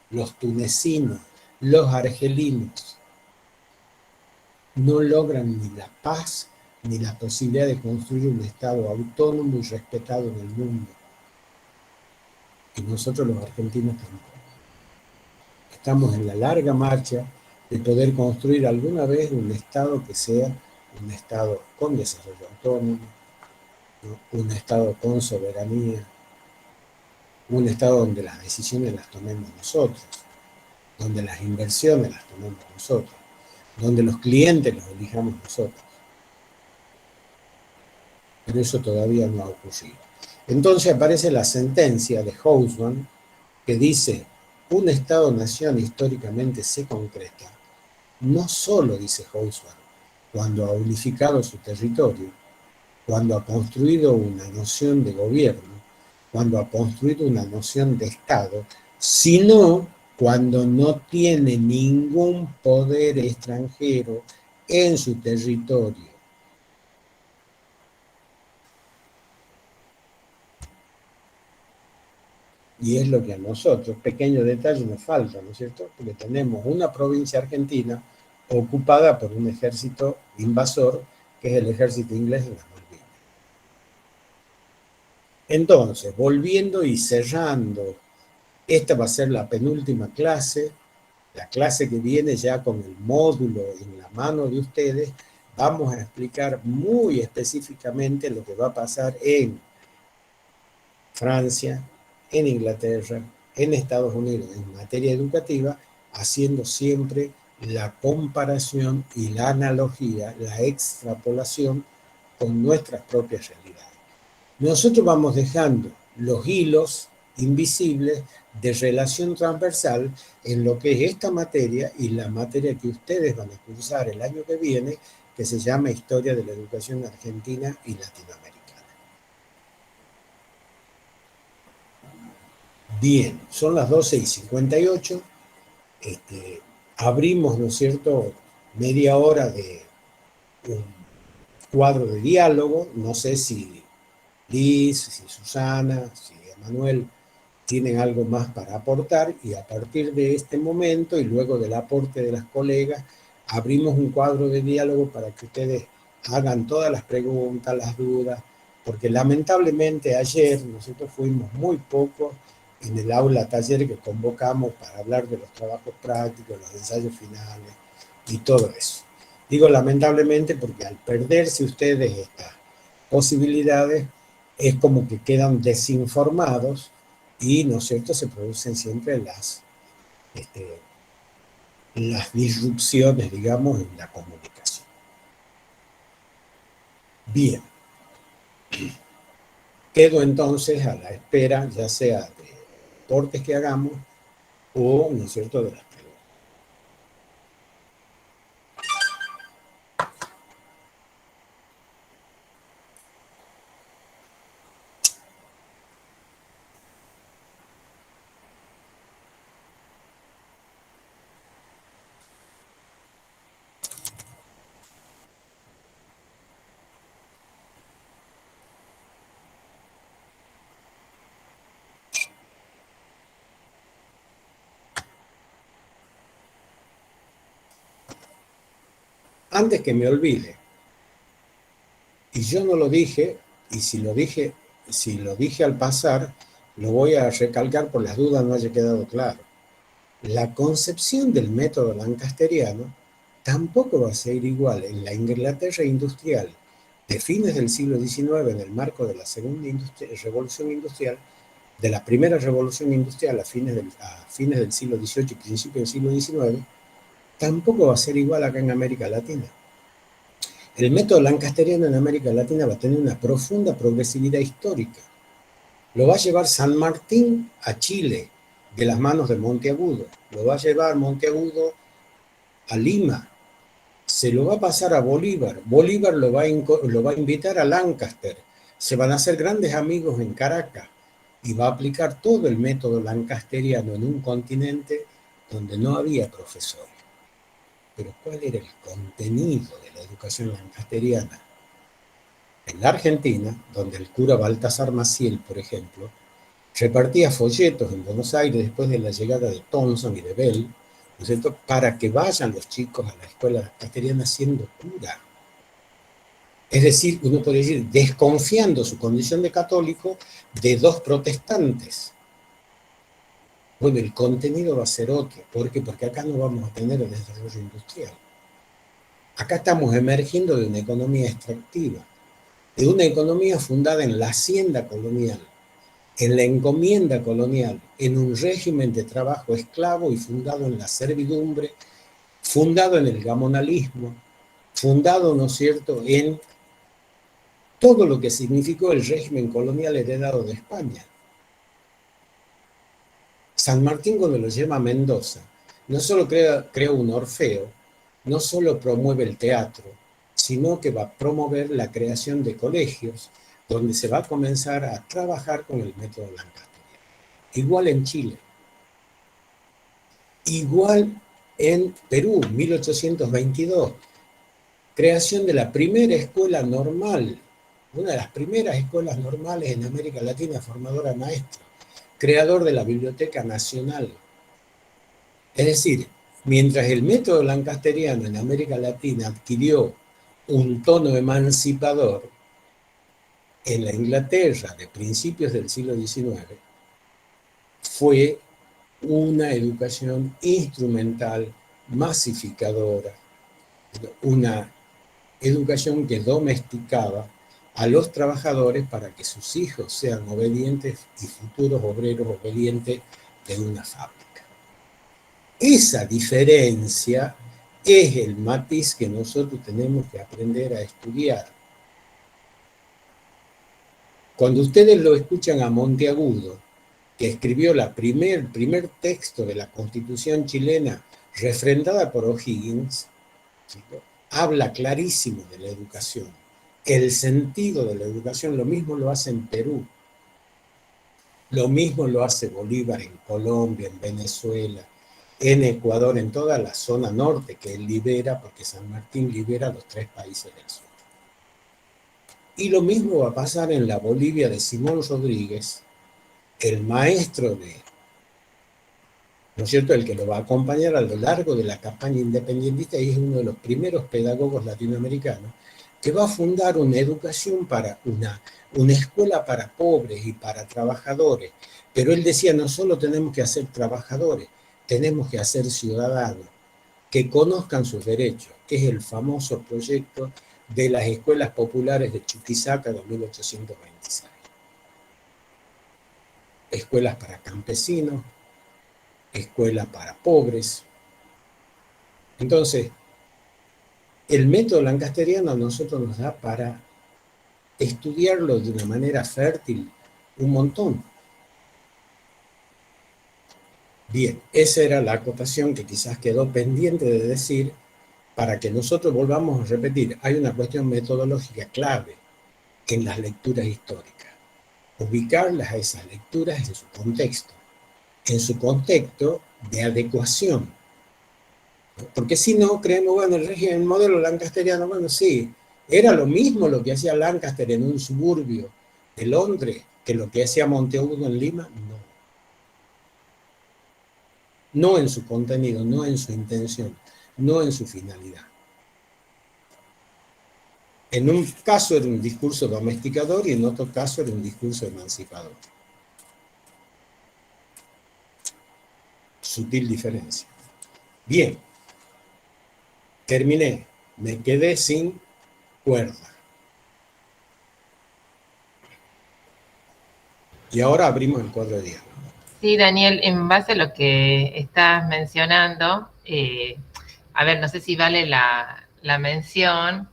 los tunecinos, los argelinos, no logran ni la paz ni la posibilidad de construir un Estado autónomo y respetado en el mundo. Y nosotros los argentinos tampoco. Estamos en la larga marcha de poder construir alguna vez un Estado que sea un Estado con desarrollo autónomo, ¿no?, un Estado con soberanía, un Estado donde las decisiones las tomemos nosotros, donde las inversiones las tomemos nosotros, donde los clientes los elijamos nosotros. Pero eso todavía no ha ocurrido. Entonces aparece la sentencia de Hobsbawm que dice, un Estado-nación históricamente se concreta, no solo, dice Hobsbawm, cuando ha unificado su territorio, cuando ha construido una noción de gobierno, cuando ha construido una noción de Estado, sino cuando no tiene ningún poder extranjero en su territorio. Y es lo que a nosotros, pequeños detalles, nos falta, ¿no es cierto? Porque tenemos una provincia argentina ocupada por un ejército invasor, que es el ejército inglés en las Malvinas. Entonces, volviendo y cerrando, esta va a ser la penúltima clase, la clase que viene ya con el módulo en la mano de ustedes, vamos a explicar muy específicamente lo que va a pasar en Francia, en Inglaterra, en Estados Unidos en materia educativa, haciendo siempre la comparación y la analogía, la extrapolación con nuestras propias realidades. Nosotros vamos dejando los hilos invisibles de relación transversal en lo que es esta materia y la materia que ustedes van a cursar el año que viene, que se llama Historia de la Educación Argentina y Latinoamericana. Bien, son las 12:58. Abrimos, ¿no es cierto?, media hora de un cuadro de diálogo. No sé si Liz, si Susana, si Emanuel tienen algo más para aportar, y a partir de este momento y luego del aporte de las colegas, abrimos un cuadro de diálogo para que ustedes hagan todas las preguntas, las dudas, porque lamentablemente ayer nosotros fuimos muy pocos en el aula taller que convocamos para hablar de los trabajos prácticos, los ensayos finales y todo eso. Digo lamentablemente porque al perderse ustedes estas posibilidades, es como que quedan desinformados y, ¿no es cierto?, se producen siempre las disrupciones, digamos, en la comunicación. Bien. Quedo entonces a la espera, ya sea de aportes que hagamos o, ¿no es cierto?, de las preguntas. Antes que me olvide, y yo no lo dije, y si lo dije al pasar, lo voy a recalcar por las dudas no haya quedado claro. La concepción del método lancasteriano tampoco va a ser igual en la Inglaterra industrial de fines del siglo XIX, en el marco de la segunda revolución industrial, de la primera revolución industrial a fines del siglo XVIII y principios del siglo XIX, tampoco va a ser igual acá en América Latina. El método lancasteriano en América Latina va a tener una profunda progresividad histórica. Lo va a llevar San Martín a Chile, de las manos de Monteagudo. Lo va a llevar Monteagudo a Lima. Se lo va a pasar a Bolívar. Bolívar lo va a invitar a Lancaster. Se van a hacer grandes amigos en Caracas y va a aplicar todo el método lancasteriano en un continente donde no había profesores. Pero ¿cuál era el contenido de la educación lancasteriana? En la Argentina, donde el cura Baltasar Maciel, por ejemplo, repartía folletos en Buenos Aires después de la llegada de Thompson y de Bell, ¿no es cierto?, para que vayan los chicos a la escuela lancasteriana siendo cura. Es decir, uno puede decir, desconfiando su condición de católico de dos protestantes. Bueno, el contenido va a ser otro. ¿Por qué? Porque acá no vamos a tener el desarrollo industrial. Acá estamos emergiendo de una economía extractiva, de una economía fundada en la hacienda colonial, en la encomienda colonial, en un régimen de trabajo esclavo y fundado en la servidumbre, fundado en el gamonalismo, fundado, ¿no es cierto?, en todo lo que significó el régimen colonial heredado de España. San Martín, cuando lo lleva a Mendoza, no solo crea un Orfeo, no solo promueve el teatro, sino que va a promover la creación de colegios donde se va a comenzar a trabajar con el método lancasteriano. Igual en Chile, igual en Perú, 1822, creación de la primera escuela normal, una de las primeras escuelas normales en América Latina formadora de maestros, creador de la Biblioteca Nacional. Es decir, mientras el método lancasteriano en América Latina adquirió un tono emancipador, en la Inglaterra de principios del siglo XIX fue una educación instrumental, masificadora, una educación que domesticaba a los trabajadores para que sus hijos sean obedientes y futuros obreros obedientes de una fábrica. Esa diferencia es el matiz que nosotros tenemos que aprender a estudiar. Cuando ustedes lo escuchan a Monteagudo, que escribió el primer texto de la Constitución chilena refrendada por O'Higgins, ¿sí?, habla clarísimo de la educación, el sentido de la educación. Lo mismo lo hace en Perú, lo mismo lo hace Bolívar en Colombia, en Venezuela, en Ecuador, en toda la zona norte que él libera, porque San Martín libera a los 3 países del sur. Y lo mismo va a pasar en la Bolivia de Simón Rodríguez, el maestro ¿no es cierto?, el que lo va a acompañar a lo largo de la campaña independentista y es uno de los primeros pedagogos latinoamericanos, que va a fundar una educación para una escuela para pobres y para trabajadores. Pero él decía, no solo tenemos que hacer trabajadores, tenemos que hacer ciudadanos que conozcan sus derechos, que es el famoso proyecto de las escuelas populares de Chuquisaca de 1826. Escuelas para campesinos, escuelas para pobres. Entonces, el método lancasteriano a nosotros nos da para estudiarlo de una manera fértil un montón. Bien, esa era la acotación que quizás quedó pendiente de decir para que nosotros volvamos a repetir. Hay una cuestión metodológica clave en las lecturas históricas. Ubicarlas a esas lecturas en su contexto de adecuación. Porque si no, creemos, bueno, el modelo lancasteriano, bueno, sí, era lo mismo lo que hacía Lancaster en un suburbio de Londres que lo que hacía Monteagudo en Lima, no. No en su contenido, no en su intención, no en su finalidad. En un caso era un discurso domesticador y en otro caso era un discurso emancipador. Sutil diferencia. Bien, terminé, me quedé sin cuerda. Y ahora abrimos el cuadro de diálogo.
Sí, Daniel, en base a lo que estás mencionando, a ver, no sé si vale la mención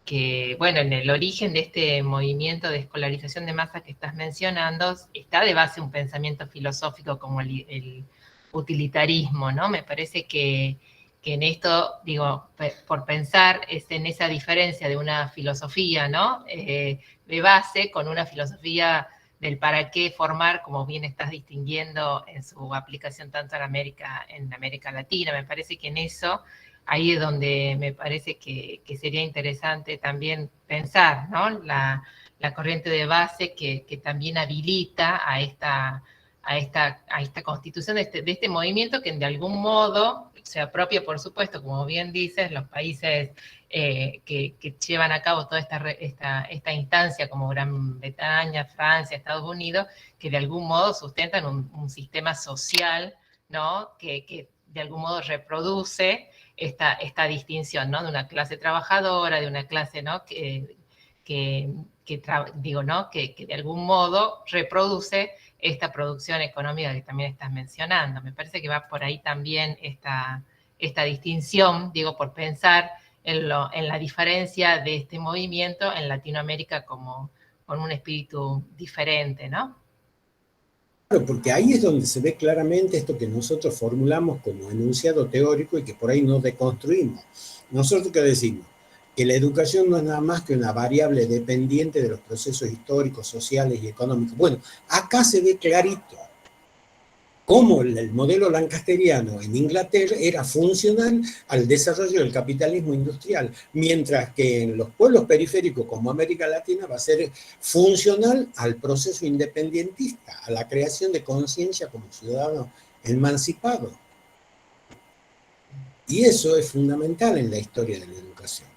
que, bueno, en el origen de este movimiento de escolarización de masa que estás mencionando, está de base un pensamiento filosófico como el utilitarismo, ¿no? Me parece que en esto, digo, por pensar es en esa diferencia de una filosofía, ¿no? De base con una filosofía del para qué formar, como bien estás distinguiendo en su aplicación tanto en América Latina. Me parece que en eso, ahí es donde me parece que sería interesante también pensar, ¿no? La corriente de base que también habilita a esta constitución de este movimiento que de algún modo se apropia, por supuesto, como bien dices, los países que llevan a cabo toda esta instancia, como Gran Bretaña, Francia, Estados Unidos, que de algún modo sustentan un sistema social, ¿no? Que de algún modo reproduce esta distinción, ¿no? De una clase trabajadora, de una clase, ¿no? ¿no? Que de algún modo reproduce esta producción económica que también estás mencionando. Me parece que va por ahí también esta distinción, digo, por pensar en la diferencia de este movimiento en Latinoamérica como con un espíritu diferente, ¿no?
Claro, porque ahí es donde se ve claramente esto que nosotros formulamos como enunciado teórico y que por ahí no deconstruimos. Nosotros qué decimos, que la educación no es nada más que una variable dependiente de los procesos históricos, sociales y económicos. Bueno, acá se ve clarito cómo el modelo lancasteriano en Inglaterra era funcional al desarrollo del capitalismo industrial, mientras que en los pueblos periféricos como América Latina va a ser funcional al proceso independentista, a la creación de conciencia como ciudadano emancipado. Y eso es fundamental en la historia de la educación,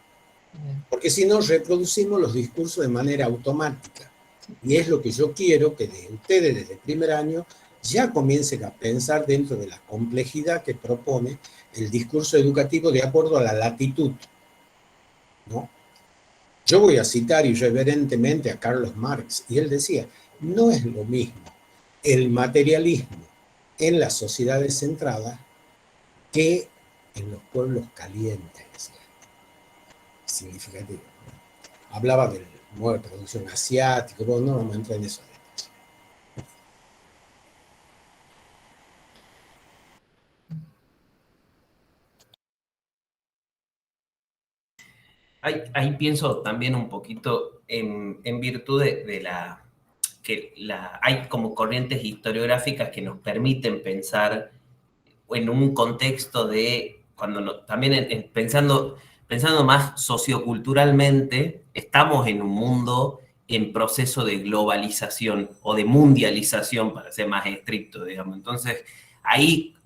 porque si no reproducimos los discursos de manera automática. Y es lo que yo quiero que de ustedes desde el primer año ya comiencen a pensar dentro de la complejidad que propone el discurso educativo de acuerdo a la latitud, ¿no? Yo voy a citar irreverentemente a Carlos Marx, y él decía, no es lo mismo el materialismo en las sociedades centradas que en los pueblos calientes, decía. Significativo. Hablaba del modo de producción asiático, bueno, no vamos a entrar en eso.
Ahí pienso también un poquito en virtud de hay como corrientes historiográficas que nos permiten pensar en un contexto de, también pensando más socioculturalmente, estamos en un mundo en proceso de globalización o de mundialización, para ser más estricto, digamos. Entonces, ahí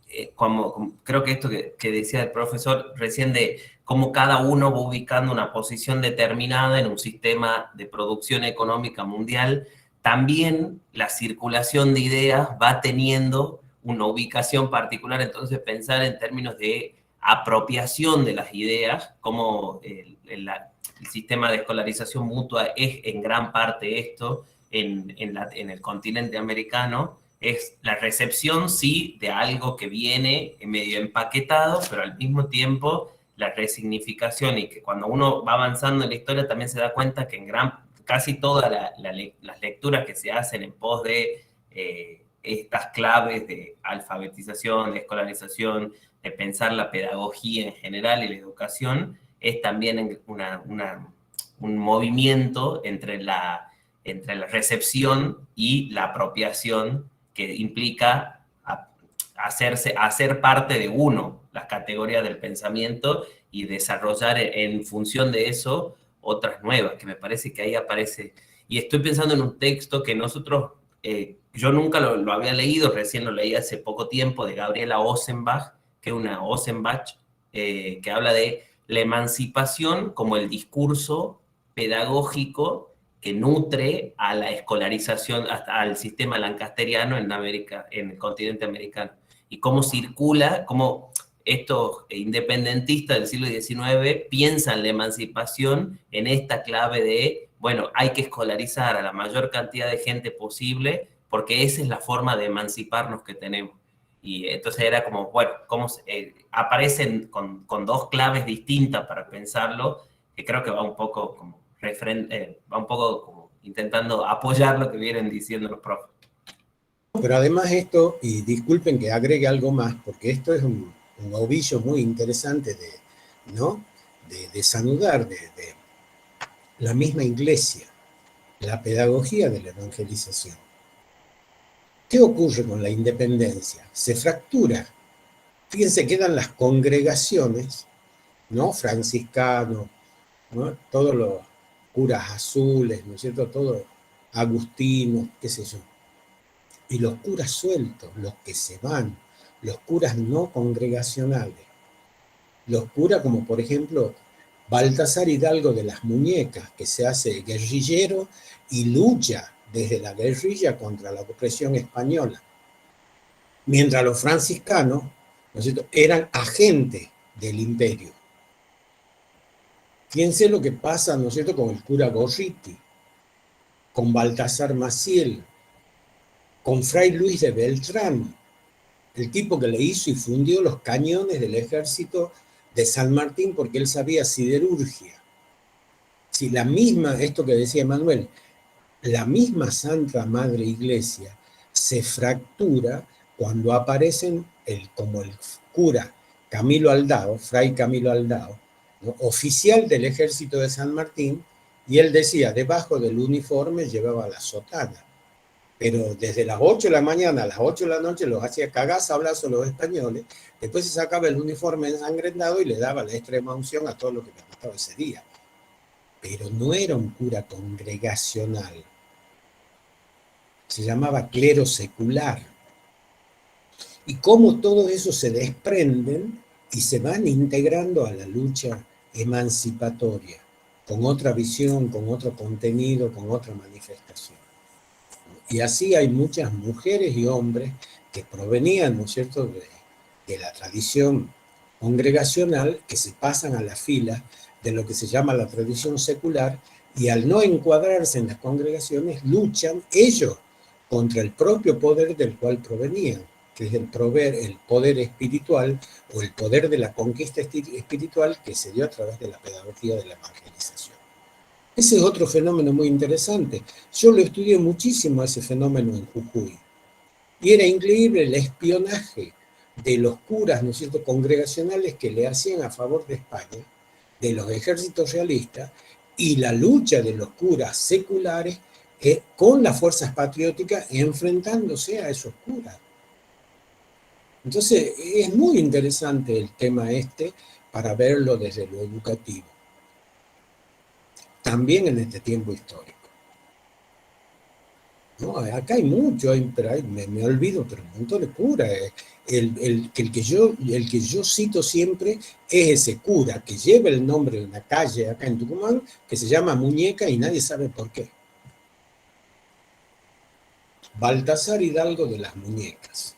creo que esto que decía el profesor recién de cómo cada uno va ubicando una posición determinada en un sistema de producción económica mundial, también la circulación de ideas va teniendo una ubicación particular, entonces pensar en términos de apropiación de las ideas, como el sistema de escolarización mutua es en gran parte esto en el continente americano, es la recepción, sí, de algo que viene medio empaquetado, pero al mismo tiempo la resignificación, y que cuando uno va avanzando en la historia también se da cuenta que casi todas las lecturas que se hacen en pos de estas claves de alfabetización, de escolarización, de pensar la pedagogía en general y la educación, es también un movimiento entre la recepción y la apropiación, que implica hacer parte de uno las categorías del pensamiento y desarrollar en función de eso otras nuevas, que me parece que ahí aparece. Y estoy pensando en un texto que nosotros, yo nunca lo había leído, recién lo leí hace poco tiempo, de Gabriela Ossenbach, que es una Ossenbach, que habla de la emancipación como el discurso pedagógico que nutre a la escolarización, hasta al sistema lancasteriano en América, en el continente americano, y cómo circula, cómo estos independentistas del siglo XIX piensan la emancipación en esta clave de, bueno, hay que escolarizar a la mayor cantidad de gente posible, porque esa es la forma de emanciparnos que tenemos. Y entonces era como, bueno, cómo aparecen con dos claves distintas para pensarlo, que creo que va un poco como va un poco como intentando apoyar lo que vienen diciendo los profes.
Pero además esto, y disculpen que agregue algo más, porque esto es un ovillo muy interesante ¿no? de desanudar de la misma iglesia, la pedagogía de la evangelización. ¿Qué ocurre con la independencia? Se fractura. Fíjense, quedan las congregaciones, ¿no? Franciscanos, ¿no? Todos los curas azules, ¿no es cierto? Todos agustinos, qué sé yo. Y los curas sueltos, los que se van, los curas no congregacionales. Los curas como por ejemplo Baltasar Hidalgo de las Muñecas, que se hace guerrillero y lucha desde la guerrilla contra la opresión española. Mientras los franciscanos, ¿no es cierto?, eran agentes del imperio. Fíjense lo que pasa, ¿no es cierto?, con el cura Gorriti, con Baltasar Maciel, con Fray Luis de Beltrán, el tipo que le hizo y fundió los cañones del ejército de San Martín porque él sabía siderurgia. Si la misma, esto que decía Manuel, la misma Santa Madre Iglesia se fractura cuando aparecen como el cura Camilo Aldao, Fray Camilo Aldao, ¿no?, oficial del ejército de San Martín, y él decía, debajo del uniforme llevaba la sotana, pero desde las 8 de la mañana a las 8 de la noche los hacía cagazablazos los españoles, después se sacaba el uniforme ensangrentado y le daba la extrema unción a todo lo que le mataba ese día. Pero no era un cura congregacional, se llamaba clero secular. Y cómo todo eso se desprenden y se van integrando a la lucha emancipatoria, con otra visión, con otro contenido, con otra manifestación. Y así hay muchas mujeres y hombres que provenían, ¿no es cierto?, de la tradición congregacional, que se pasan a la fila de lo que se llama la tradición secular, y al no encuadrarse en las congregaciones, luchan ellos contra el propio poder del cual provenían, que es el poder espiritual o el poder de la conquista espiritual que se dio a través de la pedagogía de la evangelización. Ese es otro fenómeno muy interesante. Yo lo estudié muchísimo ese fenómeno en Jujuy. Y era increíble el espionaje de los curas, ¿no es cierto?, congregacionales que le hacían a favor de España, de los ejércitos realistas, y la lucha de los curas seculares con las fuerzas patrióticas enfrentándose a esos curas. Entonces, es muy interesante el tema para verlo desde lo educativo, también en este tiempo histórico. No, acá hay mucho, pero me olvido, pero un montón de curas. El que yo cito siempre es ese cura que lleva el nombre de una calle acá en Tucumán, que se llama Muñeca y nadie sabe por qué. Baltasar Hidalgo de las Muñecas.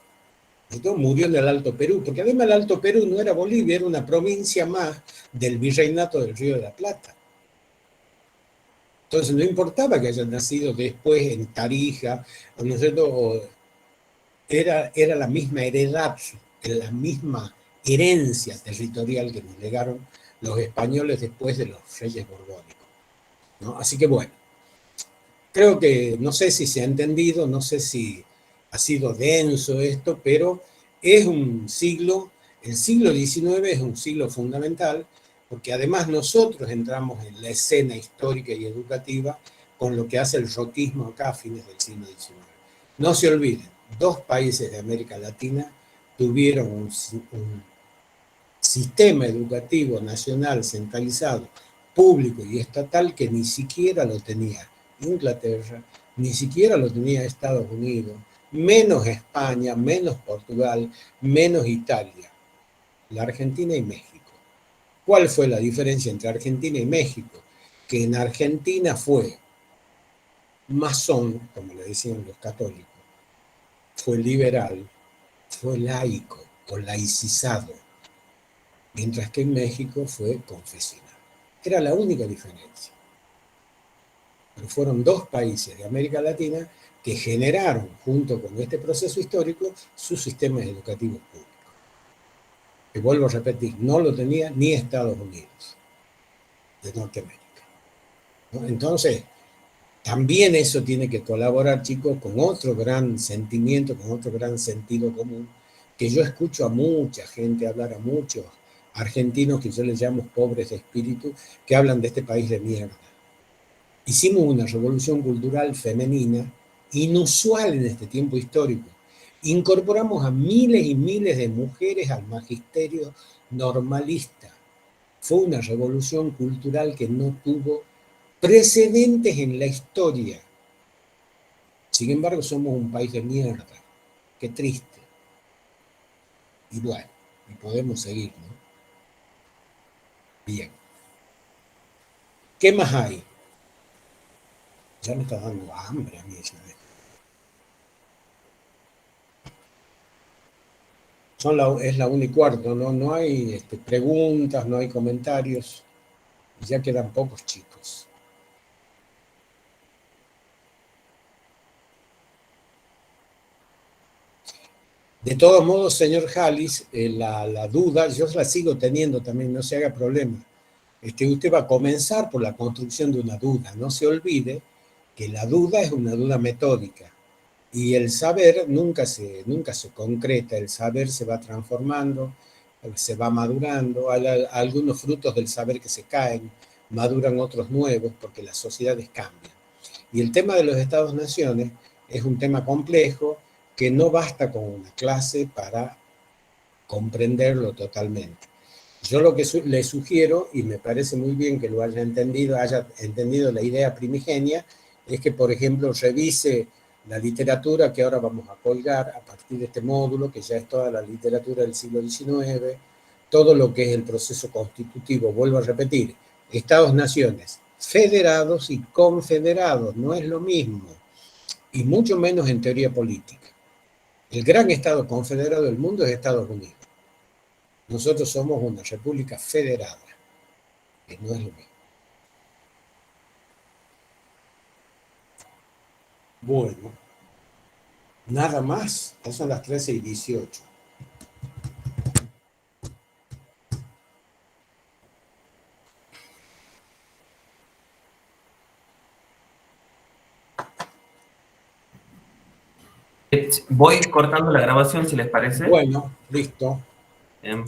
Entonces murió en el Alto Perú, porque además el Alto Perú no era Bolivia, era una provincia más del virreinato del Río de la Plata. Entonces no importaba que haya nacido después en Tarija, ¿no es cierto? Era la misma heredad, la misma herencia territorial que nos legaron los españoles después de los reyes borbónicos, ¿no? Así que bueno, creo que no sé si se ha entendido, no sé si ha sido denso esto, pero es un siglo, el siglo XIX es un siglo fundamental, porque además nosotros entramos en la escena histórica y educativa con lo que hace el roquismo acá a fines del siglo XIX. No se olviden, 2 países de América Latina tuvieron un sistema educativo nacional centralizado, público y estatal que ni siquiera lo tenía Inglaterra, ni siquiera lo tenía Estados Unidos, menos España, menos Portugal, menos Italia, la Argentina y México. ¿Cuál fue la diferencia entre Argentina y México? Que en Argentina fue masón, como le decían los católicos, fue liberal, fue laico o laicizado, mientras que en México fue confesional. Era la única diferencia. Pero fueron 2 países de América Latina que generaron, junto con este proceso histórico, sus sistemas educativos públicos. Que vuelvo a repetir, no lo tenía ni Estados Unidos de Norteamérica, ¿no? Entonces, también eso tiene que colaborar, chicos, con otro gran sentimiento, con otro gran sentido común, que yo escucho a mucha gente hablar, a muchos argentinos que yo les llamo pobres de espíritu, que hablan de este país de mierda. Hicimos una revolución cultural femenina inusual en este tiempo histórico. Incorporamos a miles y miles de mujeres al magisterio normalista. Fue una revolución cultural que no tuvo precedentes en la historia. Sin embargo, somos un país de mierda. Qué triste. Y bueno, y podemos seguir, ¿no? Bien. ¿Qué más hay? Ya me está dando hambre a mí esa vez. Es la 1:15, ¿no? No hay preguntas, no hay comentarios. Y ya quedan pocos chicos. De todos modos, señor Halis, la duda, yo la sigo teniendo también, no se haga problema. Usted va a comenzar por la construcción de una duda. No se olvide que la duda es una duda metódica. Y el saber nunca se concreta, el saber se va transformando, se va madurando, hay algunos frutos del saber que se caen, maduran otros nuevos porque las sociedades cambian. Y el tema de los Estados-naciones es un tema complejo que no basta con una clase para comprenderlo totalmente. Yo lo que le sugiero, y me parece muy bien que lo haya entendido la idea primigenia, es que, por ejemplo, revise la literatura que ahora vamos a colgar a partir de este módulo, que ya es toda la literatura del siglo XIX, todo lo que es el proceso constitutivo, vuelvo a repetir, Estados-naciones, federados y confederados, no es lo mismo, y mucho menos en teoría política. El gran Estado confederado del mundo es Estados Unidos. Nosotros somos una república federada, que no es lo mismo. Bueno, nada más, ya son las 13:18.
Voy cortando la grabación, si les parece.
Bueno, listo.
Bien.